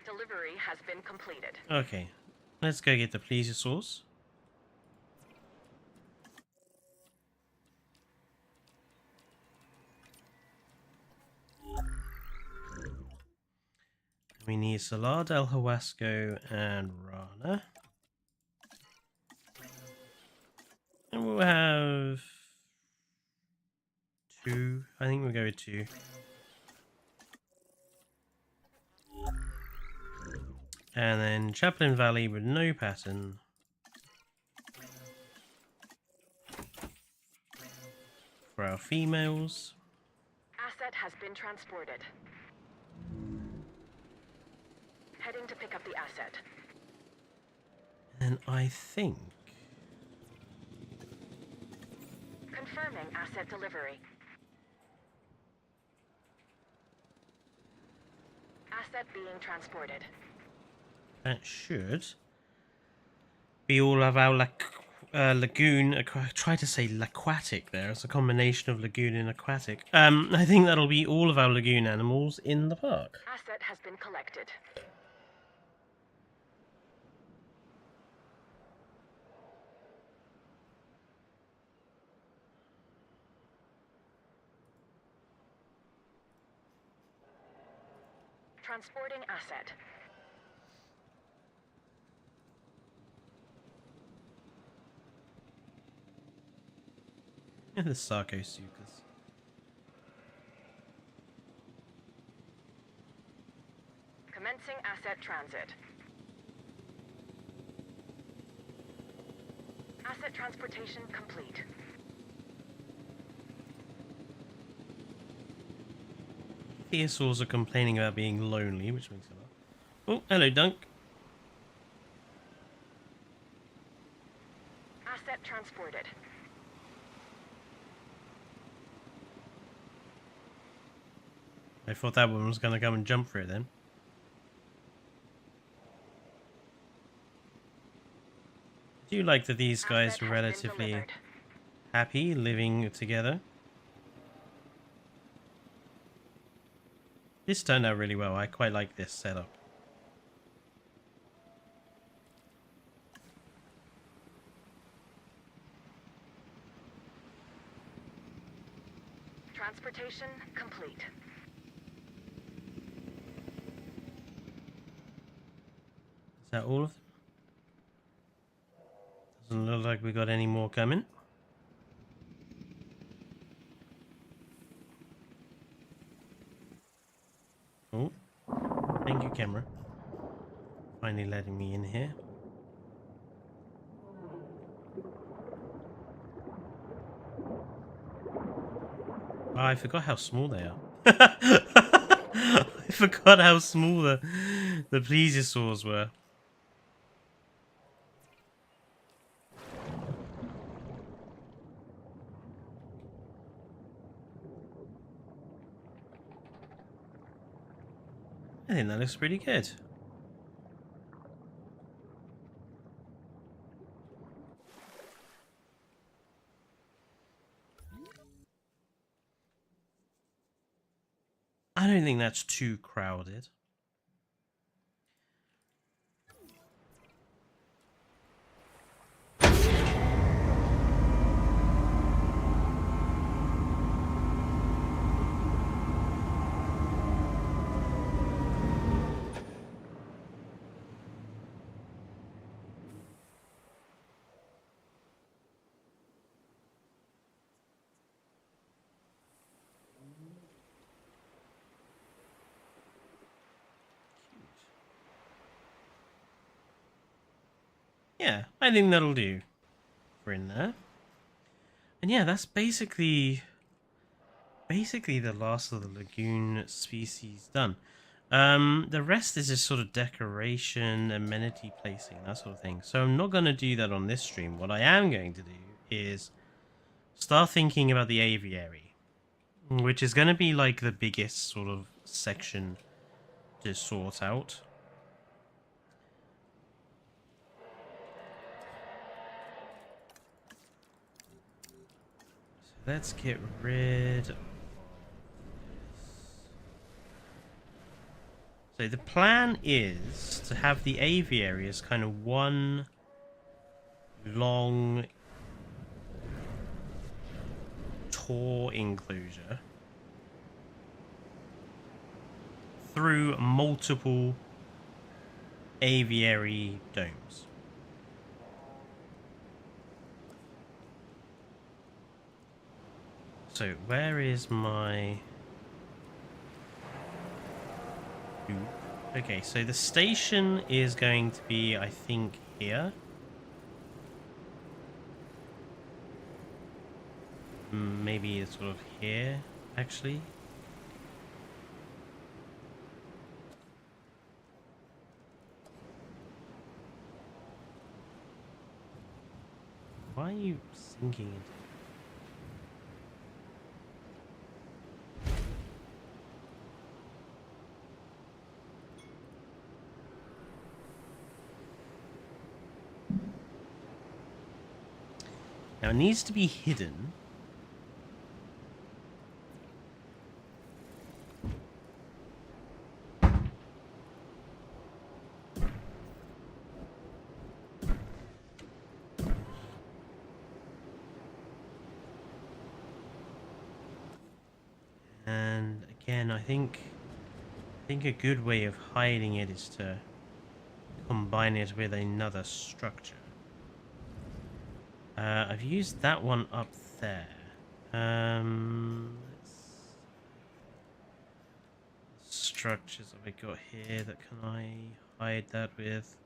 Speaker 2: Delivery has been completed.
Speaker 1: Okay, let's go get the plesiosaurs. We need Salad, El Hawasco, and Rana. And we'll have 2. I think we'll go with 2. And then Chaplain Valley with no pattern. For our females.
Speaker 2: Asset has been transported. Heading to pick up the asset.
Speaker 1: And I think...
Speaker 2: Confirming asset delivery. Asset being transported.
Speaker 1: that should be all of our lagoon. I tried to say laquatic there. It's a combination of lagoon and aquatic. I think that'll be all of our lagoon animals in the park.
Speaker 2: Asset has been collected. Transporting asset.
Speaker 1: And the Sarcosuchus.
Speaker 2: Commencing asset transit. Asset transportation complete.
Speaker 1: Theosaurs are complaining about being lonely, which makes it up. Oh, hello, Dunk.
Speaker 2: Asset transported.
Speaker 1: I thought that one was going to come and jump for it then. I do like that these guys are relatively happy living together. This turned out really well. I quite like this setup.
Speaker 2: Transportation complete.
Speaker 1: that all of them? Doesn't look like we got any more coming. Oh, thank you, camera. Finally letting me in here. Oh, I forgot how small they are. I forgot how small the plesiosaurs were. I think that looks pretty good. I don't think that's too crowded. Yeah, I think that'll do for in there. And yeah, that's basically the last of the lagoon species done. The rest is just sort of decoration, amenity placing, that sort of thing. So I'm not going to do that on this stream. What I am going to do is start thinking about the aviary, which is going to be like the biggest sort of section to sort out. So let's get rid of... So the plan is to have the aviary as kind of one long tour enclosure through multiple aviary domes. So where is my... Okay, so the station is going to be, I think, here. Maybe it's sort of here, actually. Why are you sinking into... Now, it needs to be hidden. And again, I think a good way of hiding it is to combine it with another structure. I've used that one up there. Structures have I got here that can I hide that with?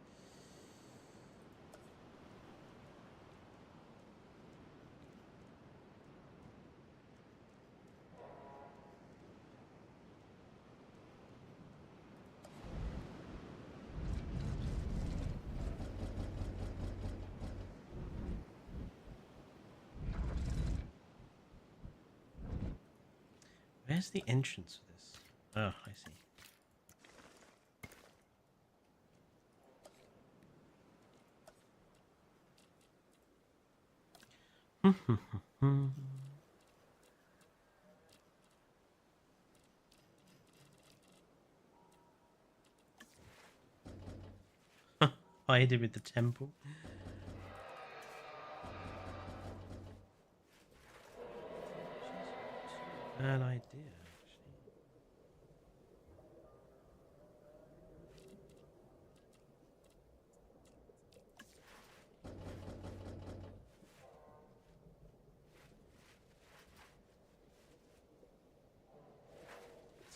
Speaker 1: Where's the entrance for this? Oh, I see. Hide it with the temple. Bad idea, actually.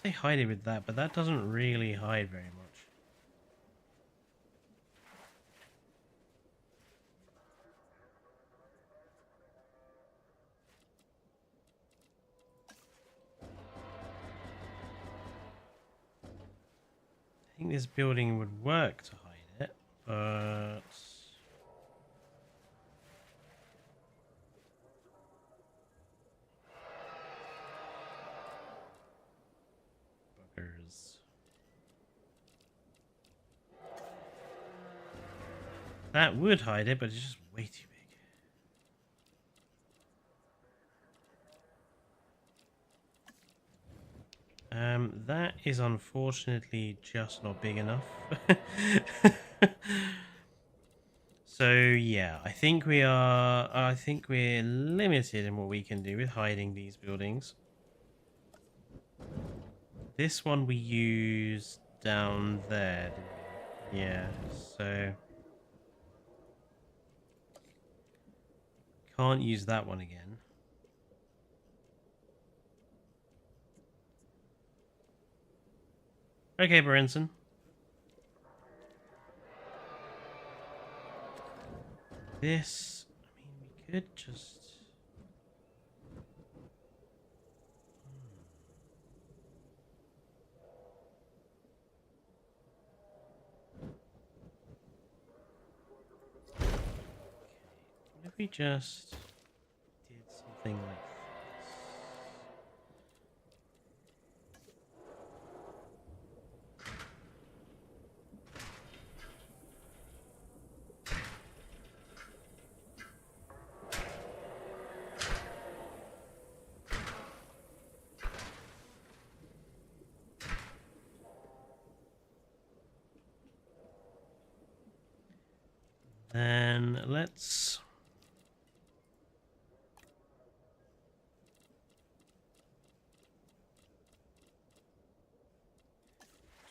Speaker 1: They hide it with that, but that doesn't really hide very much. I think this building would work to hide it, but... buggers. That would hide it, but it's just way too big. That is unfortunately just not big enough. So yeah, I think we're limited in what we can do with hiding these buildings. This one we used down there, didn't we? Yeah, so can't use that one again. Okay, Brinson. This, I mean, we could just... What if we just did something like this? Then let's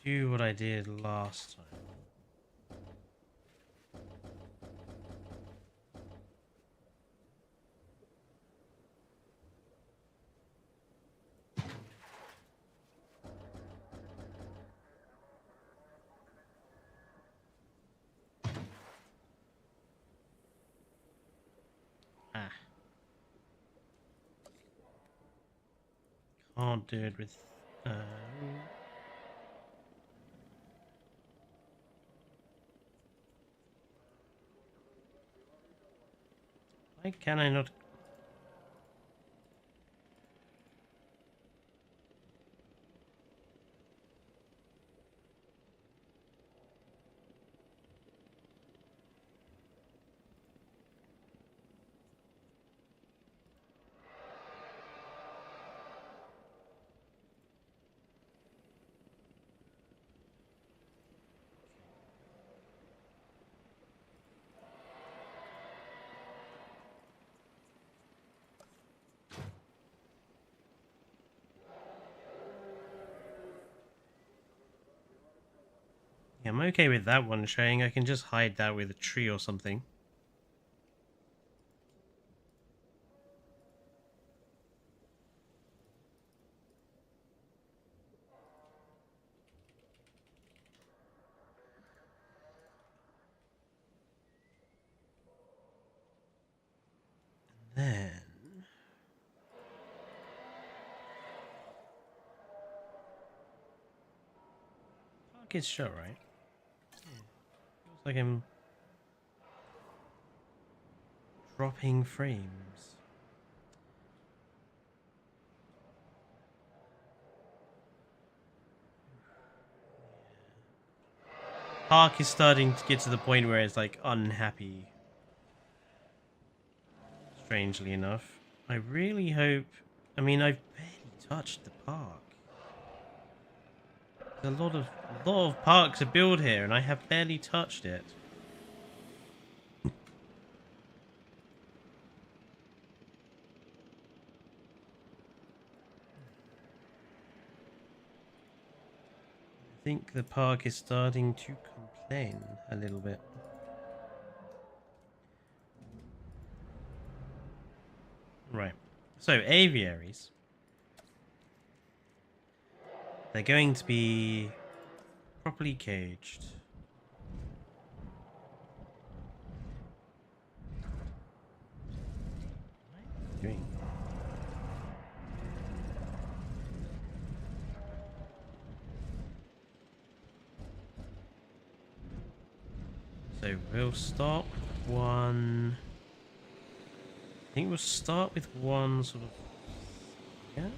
Speaker 1: do what I did last time. Can't do it with... why can I not... Yeah, I'm okay with that one showing. I can just hide that with a tree or something. And then... park is shut, right? Feels like I'm dropping frames. Park is starting to get to the point where it's like unhappy. Strangely enough. I really hope... I mean, I've barely touched the park. There's a lot of parks to build here, and I have barely touched it. I think the park is starting to complain a little bit. Right. So, aviaries. They're going to be properly caged. What are you doing? So we'll start with one. I think we'll start with one sort of. Yeah.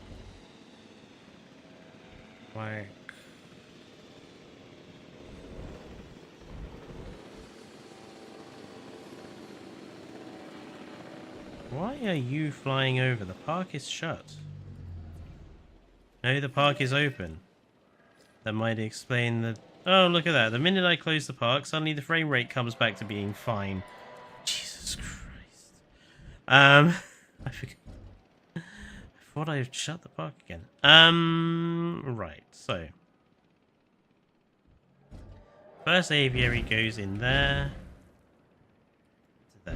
Speaker 1: Like. Why are you flying over? The park is shut. No, the park is open. That might explain the... Oh, look at that. The minute I close the park, suddenly the frame rate comes back to being fine. Jesus Christ. I forgot. I thought I shut the park again. Right, so. First aviary goes in there. To there.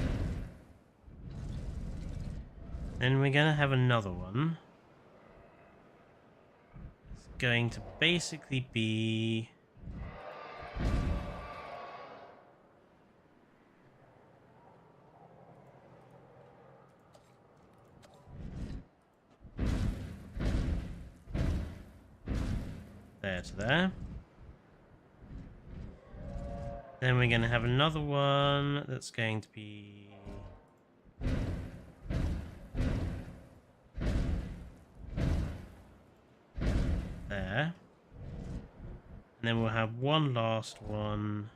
Speaker 1: Then we're gonna have another one. It's going to basically be... there to there. Then we're going to have another one that's going to be... there. And then we'll have one last one.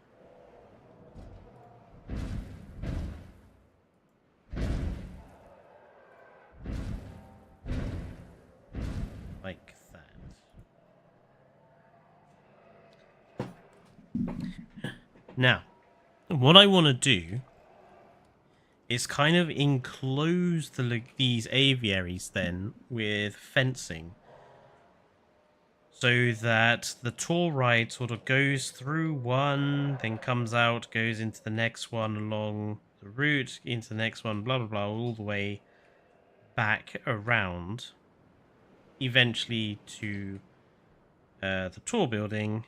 Speaker 1: Like that. Now, what I want to do is kind of enclose these aviaries then with fencing, so that the tour ride sort of goes through one, then comes out, goes into the next one along the route, into the next one, blah blah blah, all the way back around, eventually to the tour building,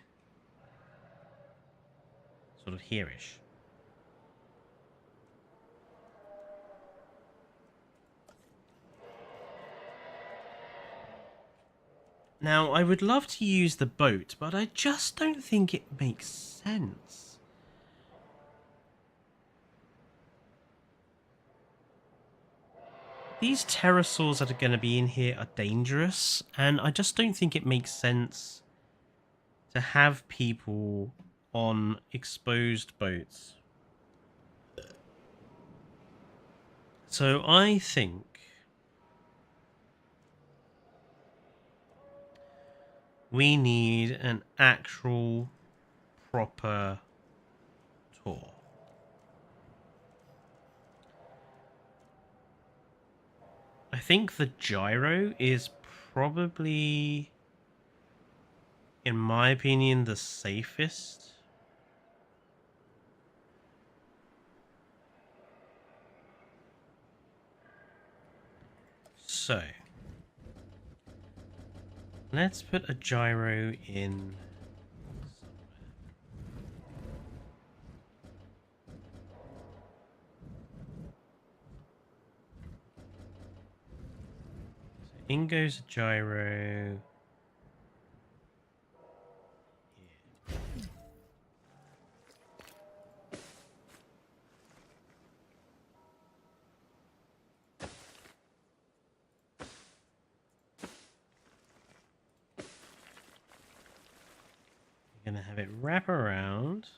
Speaker 1: sort of here-ish. Now, I would love to use the boat, but I just don't think it makes sense. These pterosaurs that are going to be in here are dangerous, and I just don't think it makes sense to have people on exposed boats. So I think we need an actual proper tour. I think the gyro is probably, in my opinion, the safest. So, let's put a gyro in somewhere. So in goes a gyro. Gonna have it wrap around.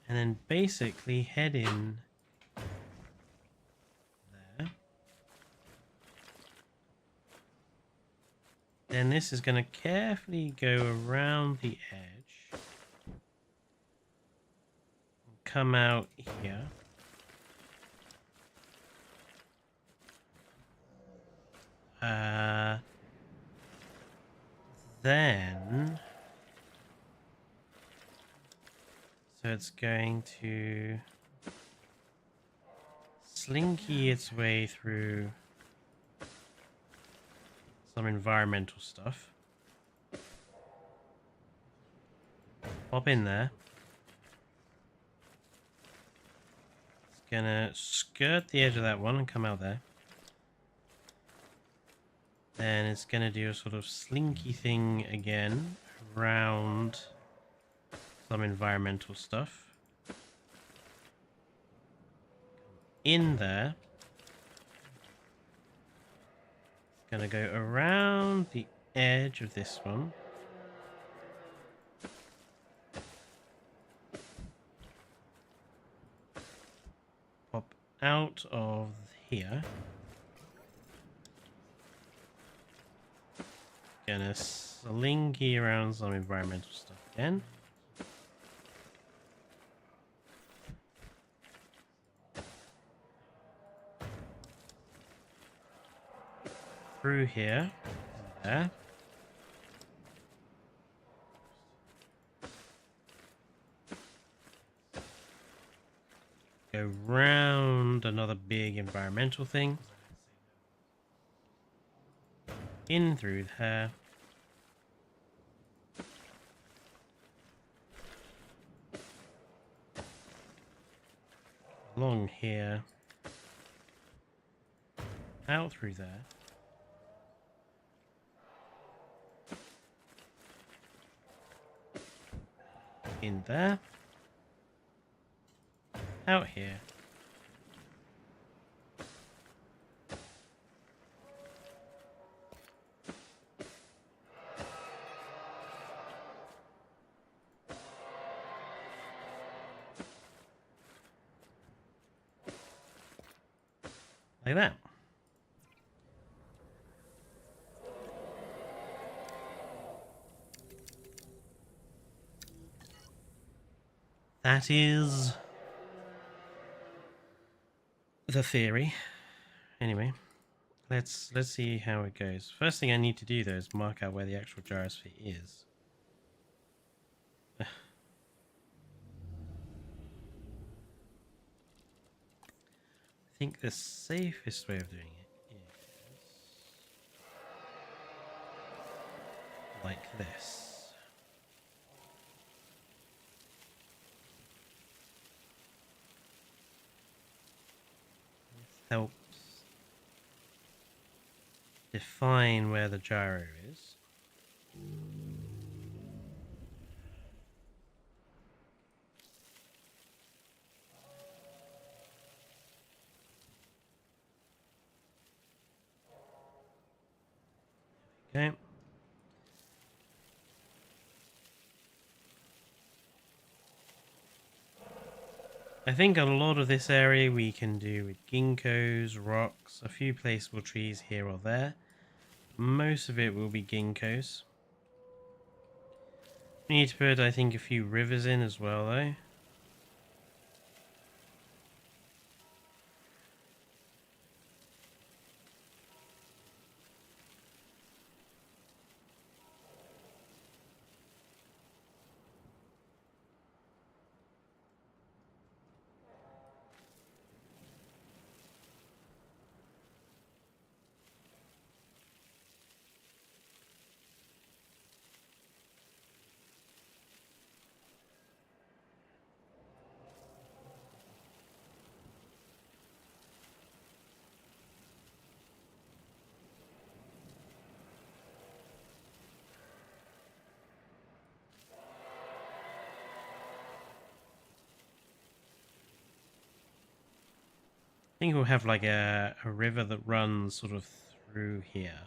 Speaker 1: And then basically head in there. Then this is going to carefully go around the edge. Come out here. Then, so it's going to slinky its way through some environmental stuff. Pop in there. It's gonna skirt the edge of that one and come out there. Then it's gonna do a sort of slinky thing again around some environmental stuff. In there. It's gonna go around the edge of this one. Pop out of here. Gonna slinky around some environmental stuff again. Through here. There. Go round another big environmental thing. In through there. Along here. Out through there. In there. Out here. Like that. That is the theory. Anyway, let's see how it goes. First thing I need to do though is mark out where the actual gyrosphere is. I think the safest way of doing it is like this. Helps define where the gyro is. Okay. I think a lot of this area we can do with ginkgos, rocks, a few placeable trees here or there. Most of it will be ginkgos. We need to put, I think, a few rivers in as well, though. I think we'll have like a river that runs sort of through here.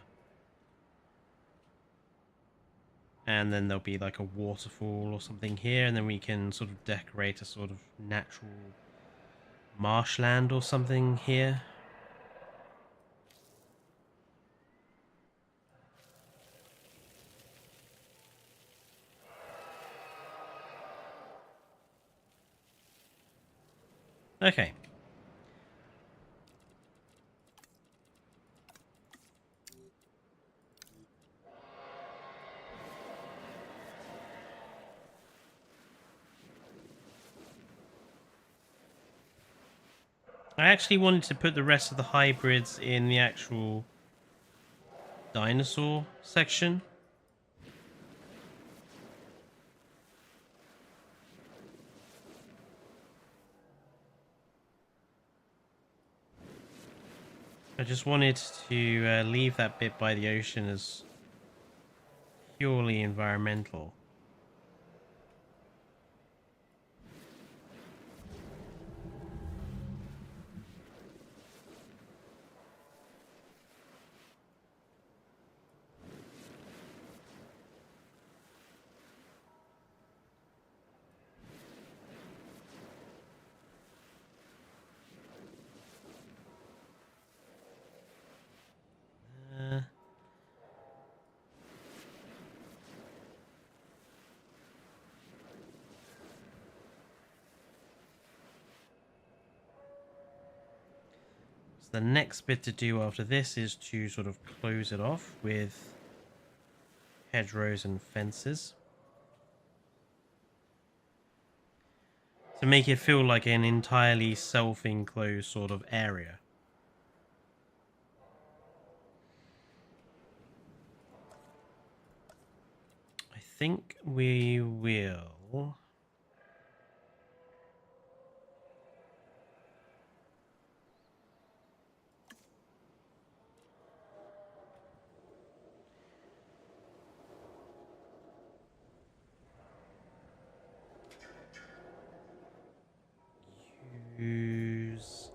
Speaker 1: And then there'll be like a waterfall or something here, and then we can sort of decorate a sort of natural marshland or something here. Okay. I actually wanted to put the rest of the hybrids in the actual dinosaur section. I just wanted to leave that bit by the ocean as purely environmental. The next bit to do after this is to sort of close it off with hedgerows and fences to make it feel like an entirely self-enclosed sort of area. I think we will use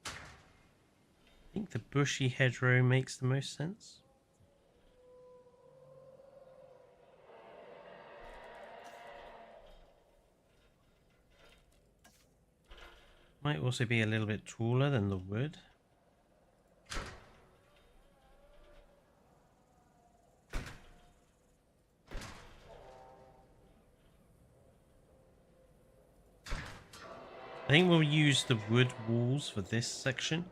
Speaker 1: I think the bushy hedgerow makes the most sense. Might also be a little bit taller than the wood. I think we'll use the wood walls for this section.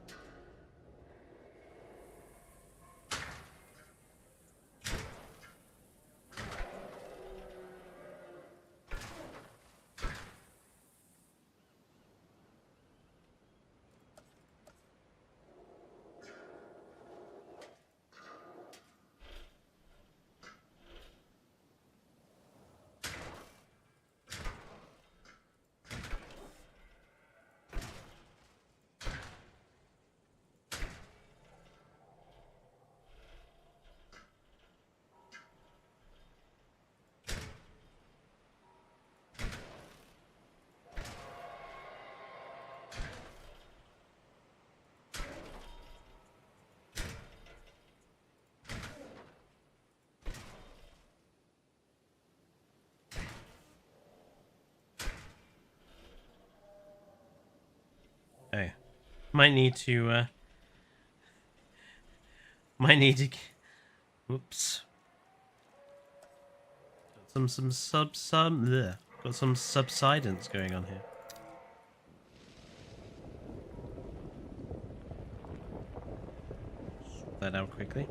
Speaker 1: Oh, might need to. Whoops. Got got some subsidence going on here. Sort that out quickly.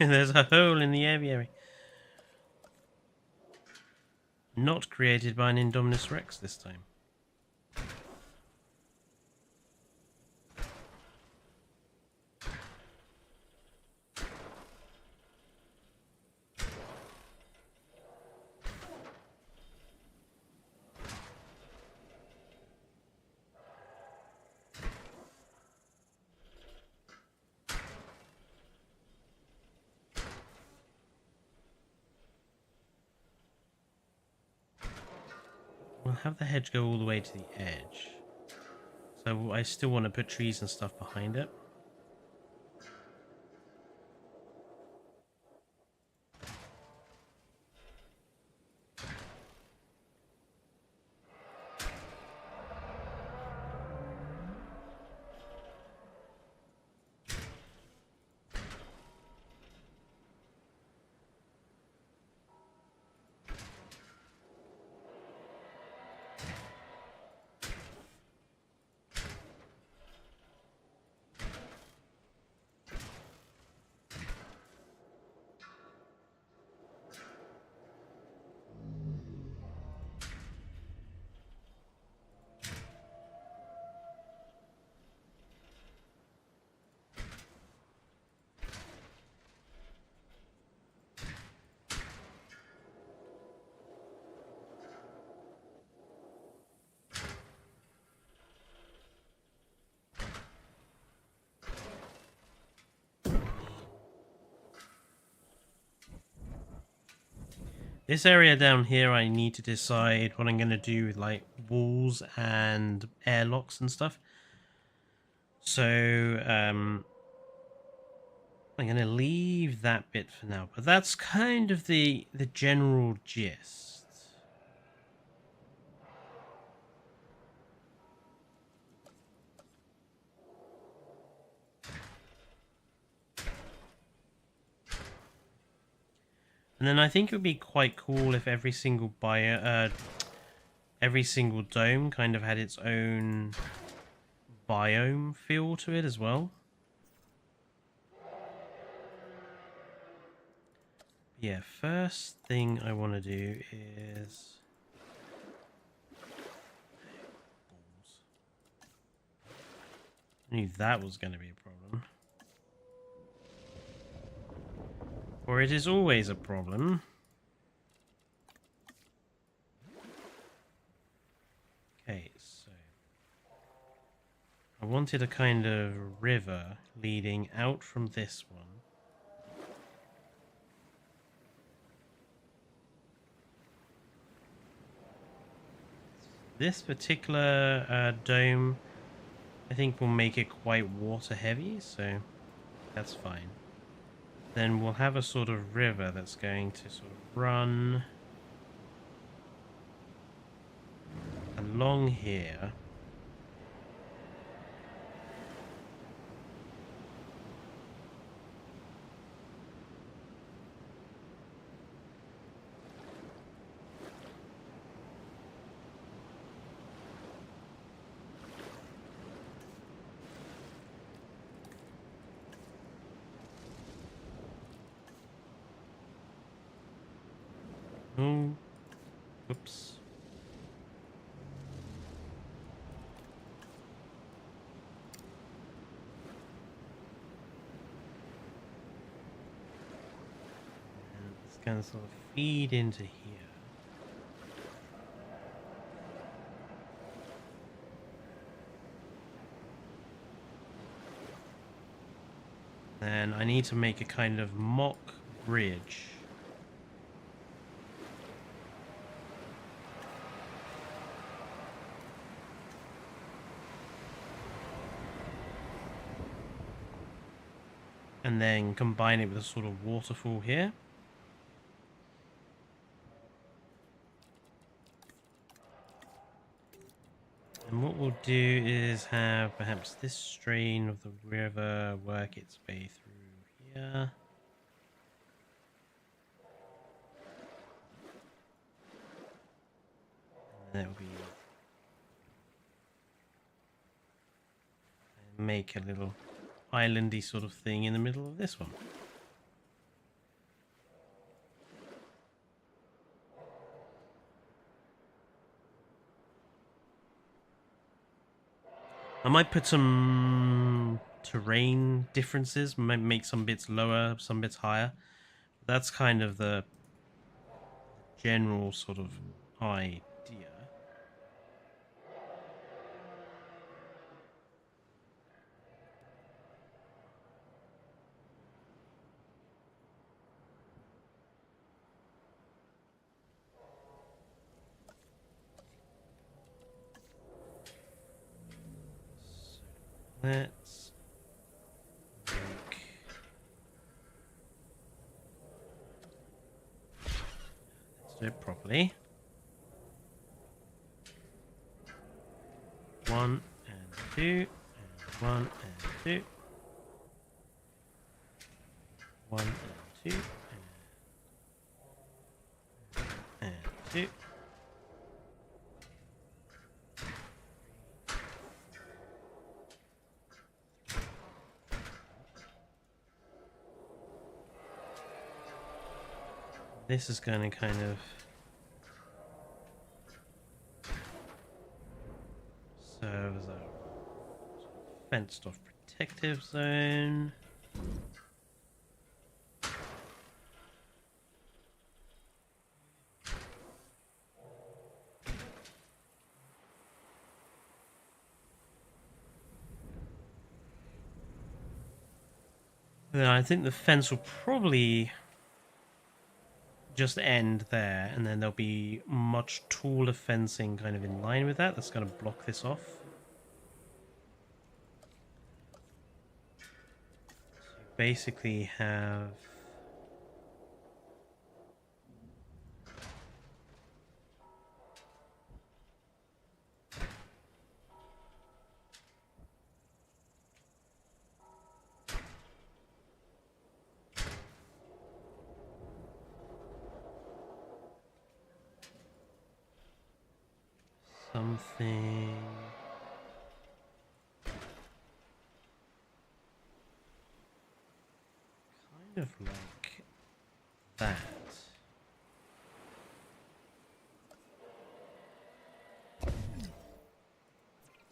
Speaker 1: And there's a hole in the aviary. Not created by an Indominus Rex this time. We'll have the hedge go all the way to the edge. So I still want to put trees and stuff behind it. this area down here, I need to decide what I'm going to do with like walls and airlocks and stuff. So I'm going to leave that bit for now, but that's kind of the general gist. And then I think it would be quite cool if every single every single dome kind of had its own biome feel to it as well. Yeah, first thing I want to do is... I knew that was going to be a problem. For it is always a problem. Okay, so... I wanted a kind of river leading out from this one. This particular dome, I think, will make it quite water heavy, so that's fine. Then we'll have a sort of river that's going to sort of run along here. Oh, oops. And it's going to sort of feed into here. Then I need to make a kind of mock bridge. And then combine it with a sort of waterfall here. And what we'll do is have perhaps this strain of the river work its way through here. And that will be... make a little islandy sort of thing in the middle of this one. I might put some terrain differences, might make some bits lower, some bits higher. That's kind of the general sort of idea. Let's do it properly. 1 and 2 and 1 and 2. 1 and 2 and 2. This is going to kind of serve as a fenced off protective zone. Then I think the fence will probably just end there, and then there'll be much taller fencing kind of in line with that. That's going to block this off. So you basically have something kind of like that.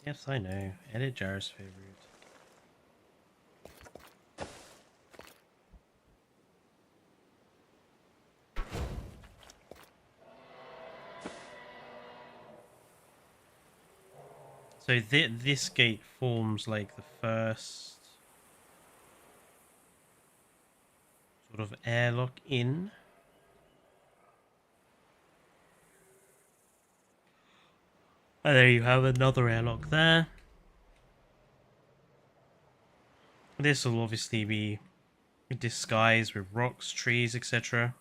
Speaker 1: Yes, I know. Edit Jar's favorite. So this gate forms like the first sort of airlock in. And there you have another airlock there. This will obviously be disguised with rocks, trees, etc.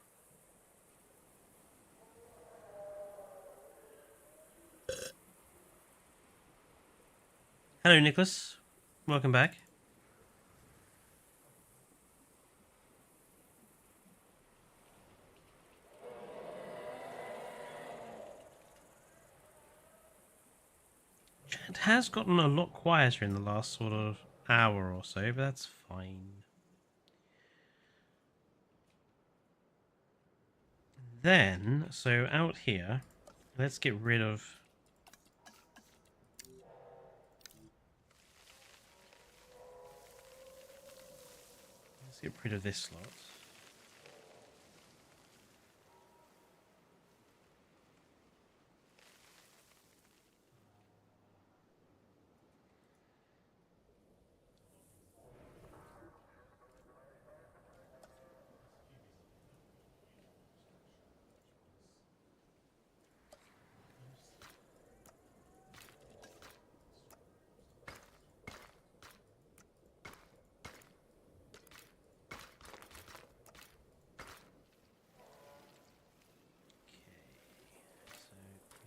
Speaker 1: Hello, Nicholas. Welcome back. Chat has gotten a lot quieter in the last sort of hour or so, but that's fine. Then, so out here, let's get rid of... Let's get rid of this slot.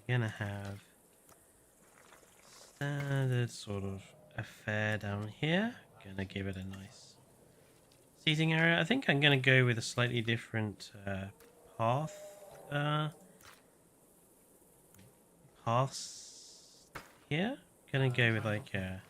Speaker 1: Gonna have standard sort of affair down here. Gonna give it a nice seating area. I think I'm gonna go with a slightly different path. Paths here. Gonna go with like that.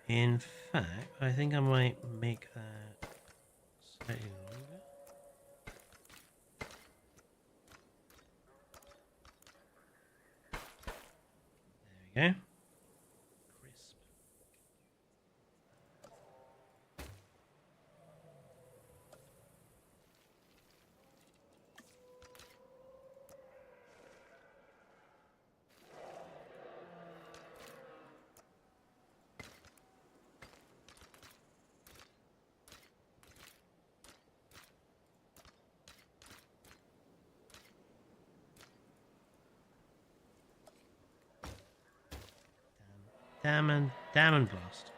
Speaker 1: In fact, I think I might make that slightly longer. There we go. Crisp. Damn and blast.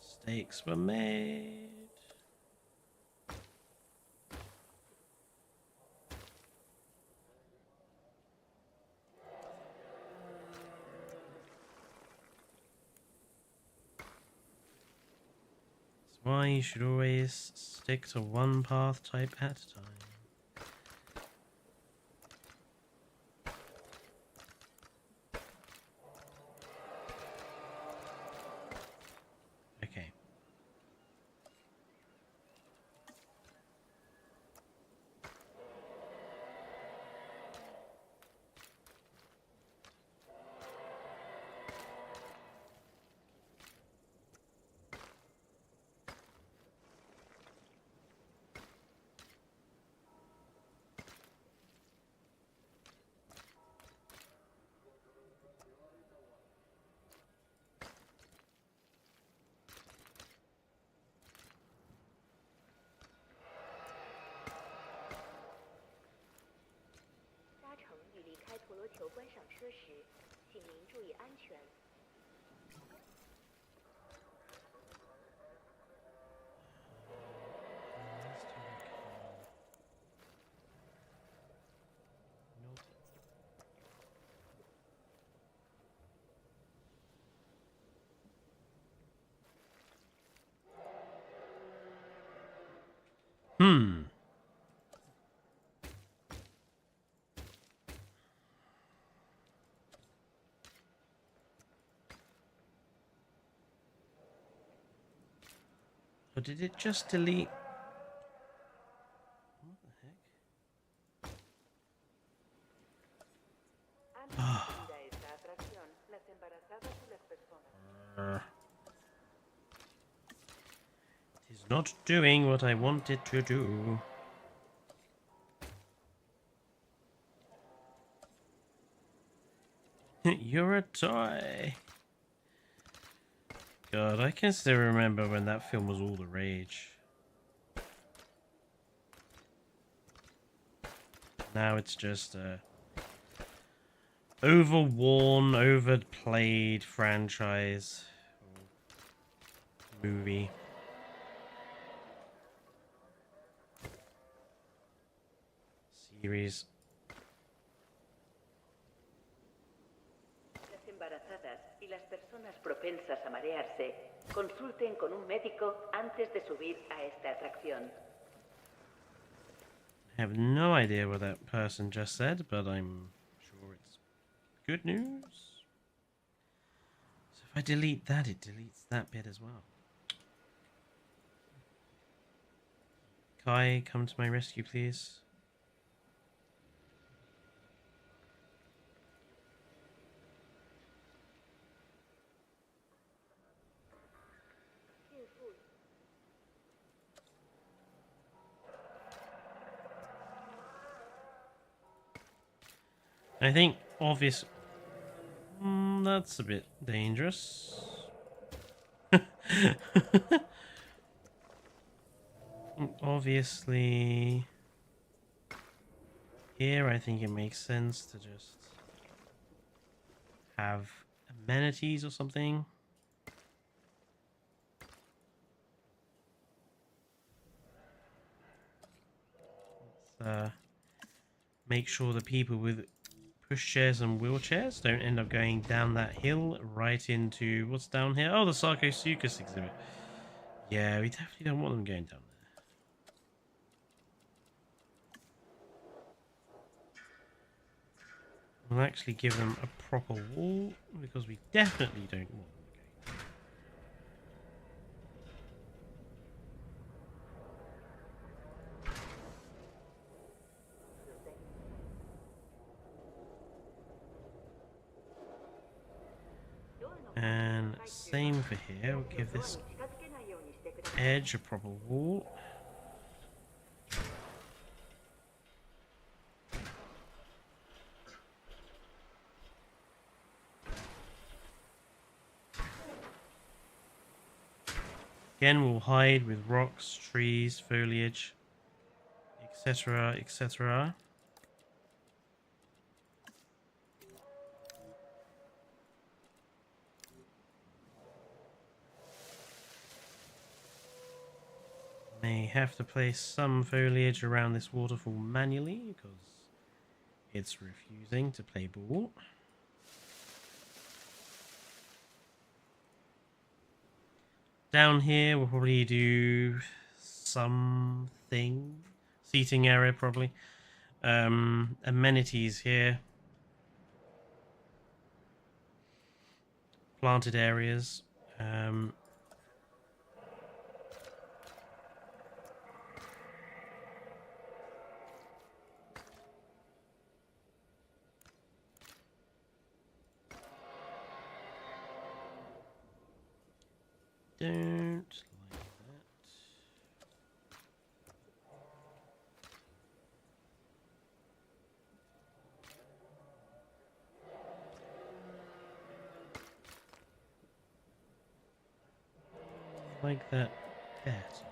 Speaker 1: Mistakes were made. That's why you should always stick to one path type at a time.
Speaker 3: 球观赏车时，请您注意安全。
Speaker 1: Hmm. Or did it just delete? What the heck? It is not doing what I want it to do. You're a toy. God, I can still remember when that film was all the rage. Now it's just a overworn, overplayed franchise movie. Series.
Speaker 3: Las embarazadas y las personas propensas a marearse, consulten con un médico antes de subir a esta atracción.
Speaker 1: I have no idea what that person just said, but I'm sure it's good news. So if I delete that, it deletes that bit as well. Kai, come to my rescue, please. I think obvious. That's a bit dangerous. Obviously, here I think it makes sense to just have amenities or something. Let's make sure the people with pushchairs and wheelchairs don't end up going down that hill right into what's down here. Oh, the Sarcosuchus exhibit. Yeah, we definitely don't want them going down there. We'll actually give them a proper wall because we definitely don't want them going. And same for here. We'll give this edge a proper wall. Again, we'll hide with rocks, trees, foliage, etc., etc. May have to place some foliage around this waterfall manually because it's refusing to play ball. Down here, we'll probably do something. Seating area, probably. Amenities here. Planted areas. Don't like that. Like that better.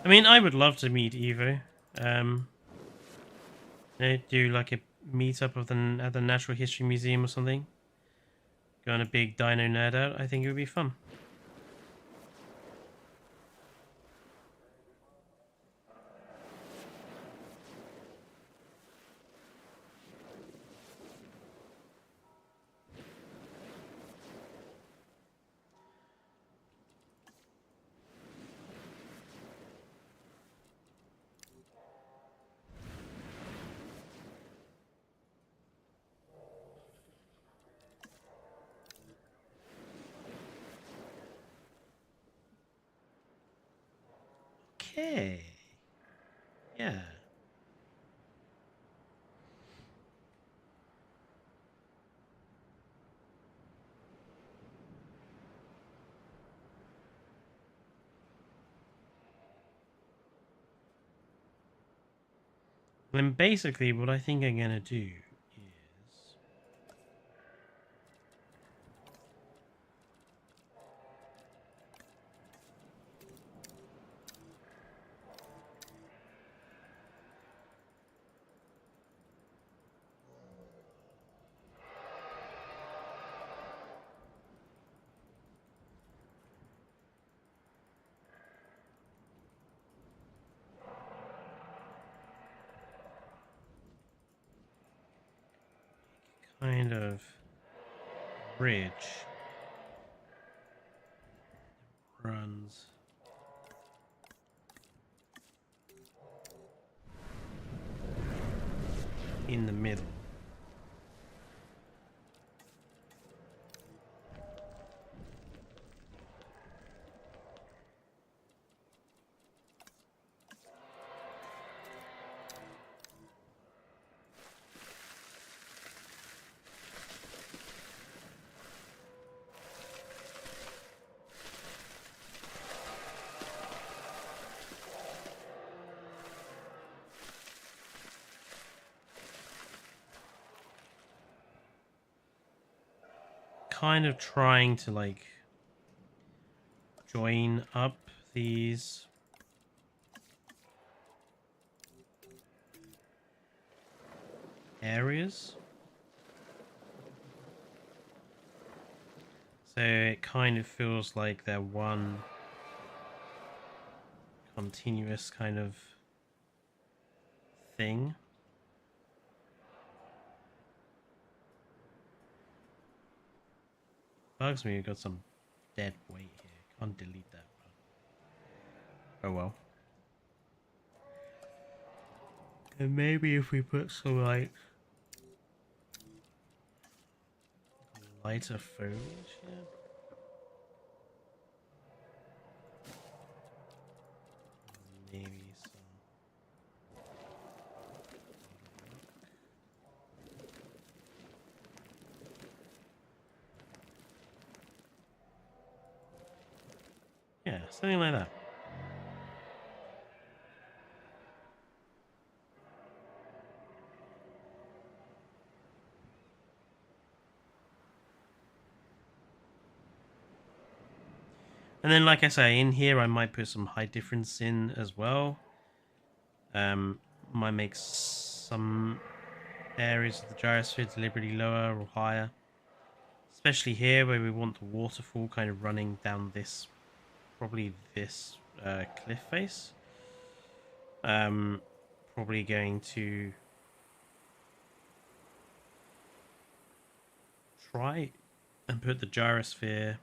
Speaker 1: I mean, I would love to meet Evo. Do like a meetup of at the Natural History Museum or something. Go on a big dino nerd out. I think it would be fun. Okay. Yeah. And basically what I think I'm going to do is... kind of bridge runs in the middle. Kind of trying to like join up these areas. So it kind of feels like they're one continuous kind of thing. Bugs me, we've got some dead weight here. Can't delete that. Oh well. And maybe if we put some like lighter foliage here. Maybe some. Yeah, something like that. And then, like I say, in here I might put some height difference in as well. Might make some areas of the gyrosphere deliberately lower or higher. Especially here where we want the waterfall kind of running down this, probably this cliff face. Probably going to try and put the gyrosphere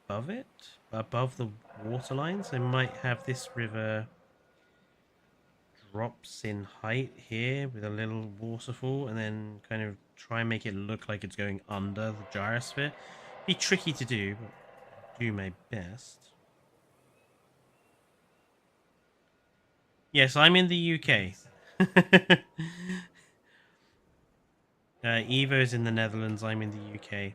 Speaker 1: above it, above the water lines. I might have this river drops in height here with a little waterfall, and then kind of try and make it look like it's going under the gyrosphere. Be tricky to do, but do my best. Yes, I'm in the UK. Evo's in the Netherlands. I'm in the UK.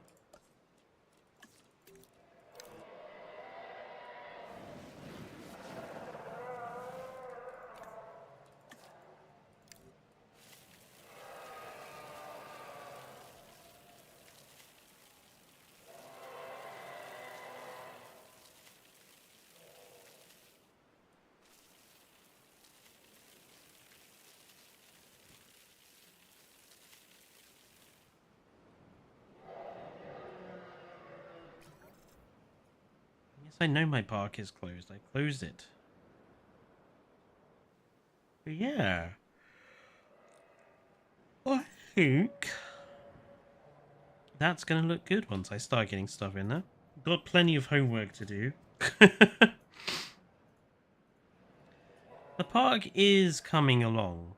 Speaker 1: Yes, I know my park is closed. I closed it. But yeah. I think that's going to look good once I start getting stuff in there. Got plenty of homework to do. The park is coming along.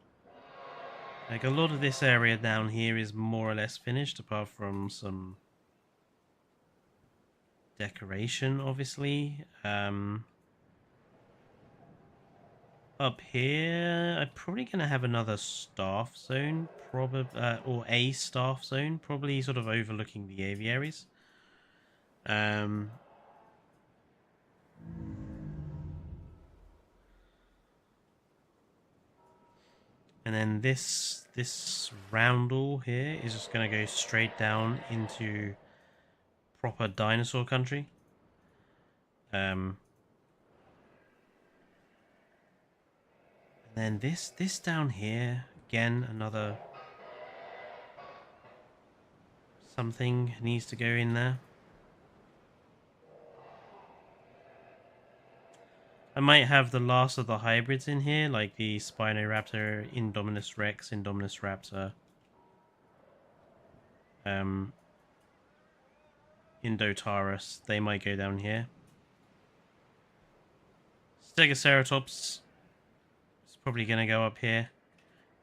Speaker 1: Like, a lot of this area down here is more or less finished, apart from some decoration, obviously. Up here, I'm probably going to have another staff zone, probably, or a staff zone, probably sort of overlooking the aviaries. And then this roundel here is just going to go straight down into proper dinosaur country. And then this down here, again, another something needs to go in there. I might have the last of the hybrids in here, like the Spinoraptor, Indominus Rex, Indominus Raptor, Indotarus. They might go down here. Stegoceratops is probably going to go up here,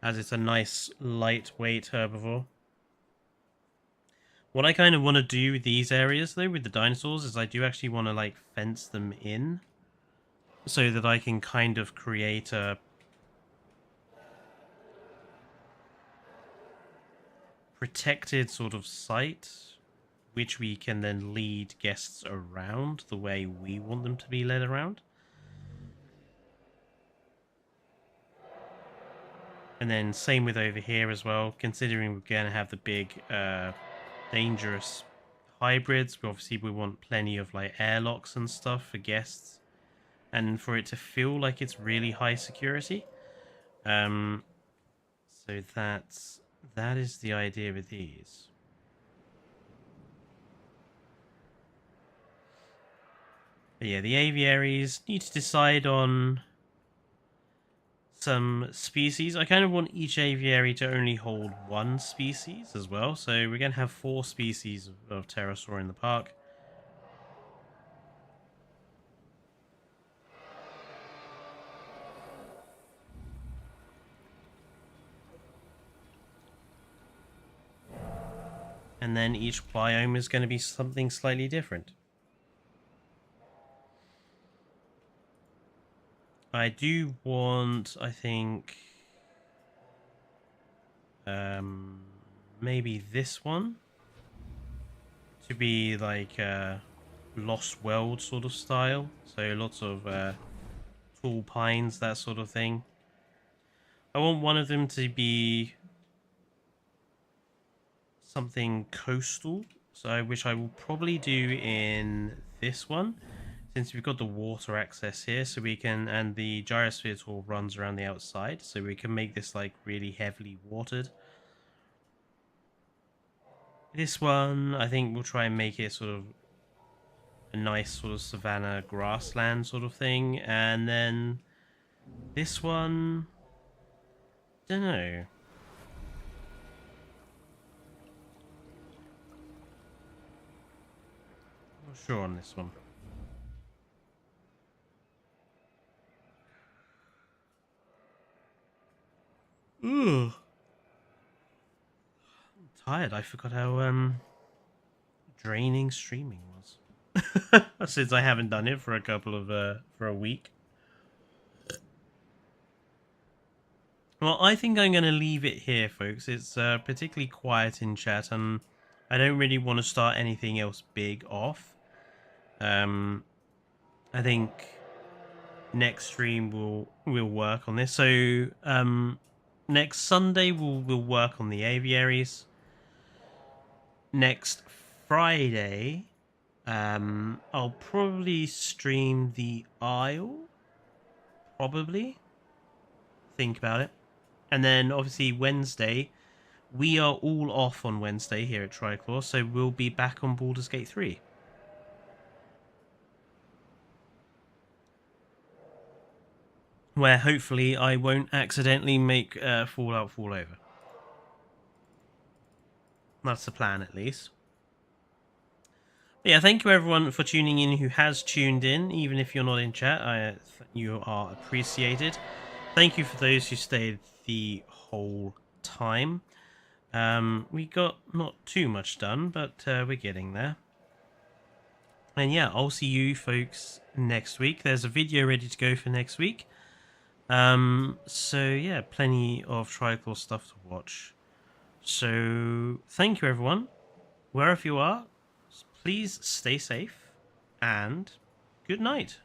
Speaker 1: as it's a nice lightweight herbivore. What I kind of want to do with these areas, though, with the dinosaurs, is I do actually want to, like, fence them in, so that I can kind of create a protected sort of site, which we can then lead guests around the way we want them to be led around. And then same with over here as well, considering we're going to have the big dangerous hybrids. Obviously we want plenty of like airlocks and stuff for guests, and for it to feel like it's really high security. So that is the idea with these. But yeah, the aviaries need to decide on some species. I kind of want each aviary to only hold one species as well. So we're going to have 4 species of pterosaur in the park. And then each biome is going to be something slightly different. I do want, I think, maybe this one to be like a Lost World sort of style. So lots of tall pines, that sort of thing. I want one of them to be something coastal, so which I will probably do in this one, since we've got the water access here, so we can, and the gyrosphere tool runs around the outside, so we can make this like really heavily watered. This one, I think we'll try and make it sort of a nice sort of savanna grassland sort of thing, and then this one, don't know. Not sure on this one. Ugh. I'm tired. I forgot how draining streaming was. Since I haven't done it for for a week. Well, I think I'm going to leave it here, folks. It's particularly quiet in chat, and I don't really want to start anything else big off. I think next stream we'll work on this. So next Sunday we'll work on the aviaries. Next Friday, I'll probably stream the Isle. Probably. Think about it. And then obviously Wednesday, we are all off on Wednesday here at Triclaw, so we'll be back on Baldur's Gate 3. where hopefully I won't accidentally make Fallout fall over. That's the plan, at least. But yeah, thank you everyone for tuning in who has tuned in. Even if you're not in chat, you are appreciated. Thank you for those who stayed the whole time. We got not too much done, but we're getting there. And yeah, I'll see you folks next week. There's a video ready to go for next week. So yeah, plenty of Tricor stuff to watch. So thank you everyone. Wherever you are, please stay safe and good night.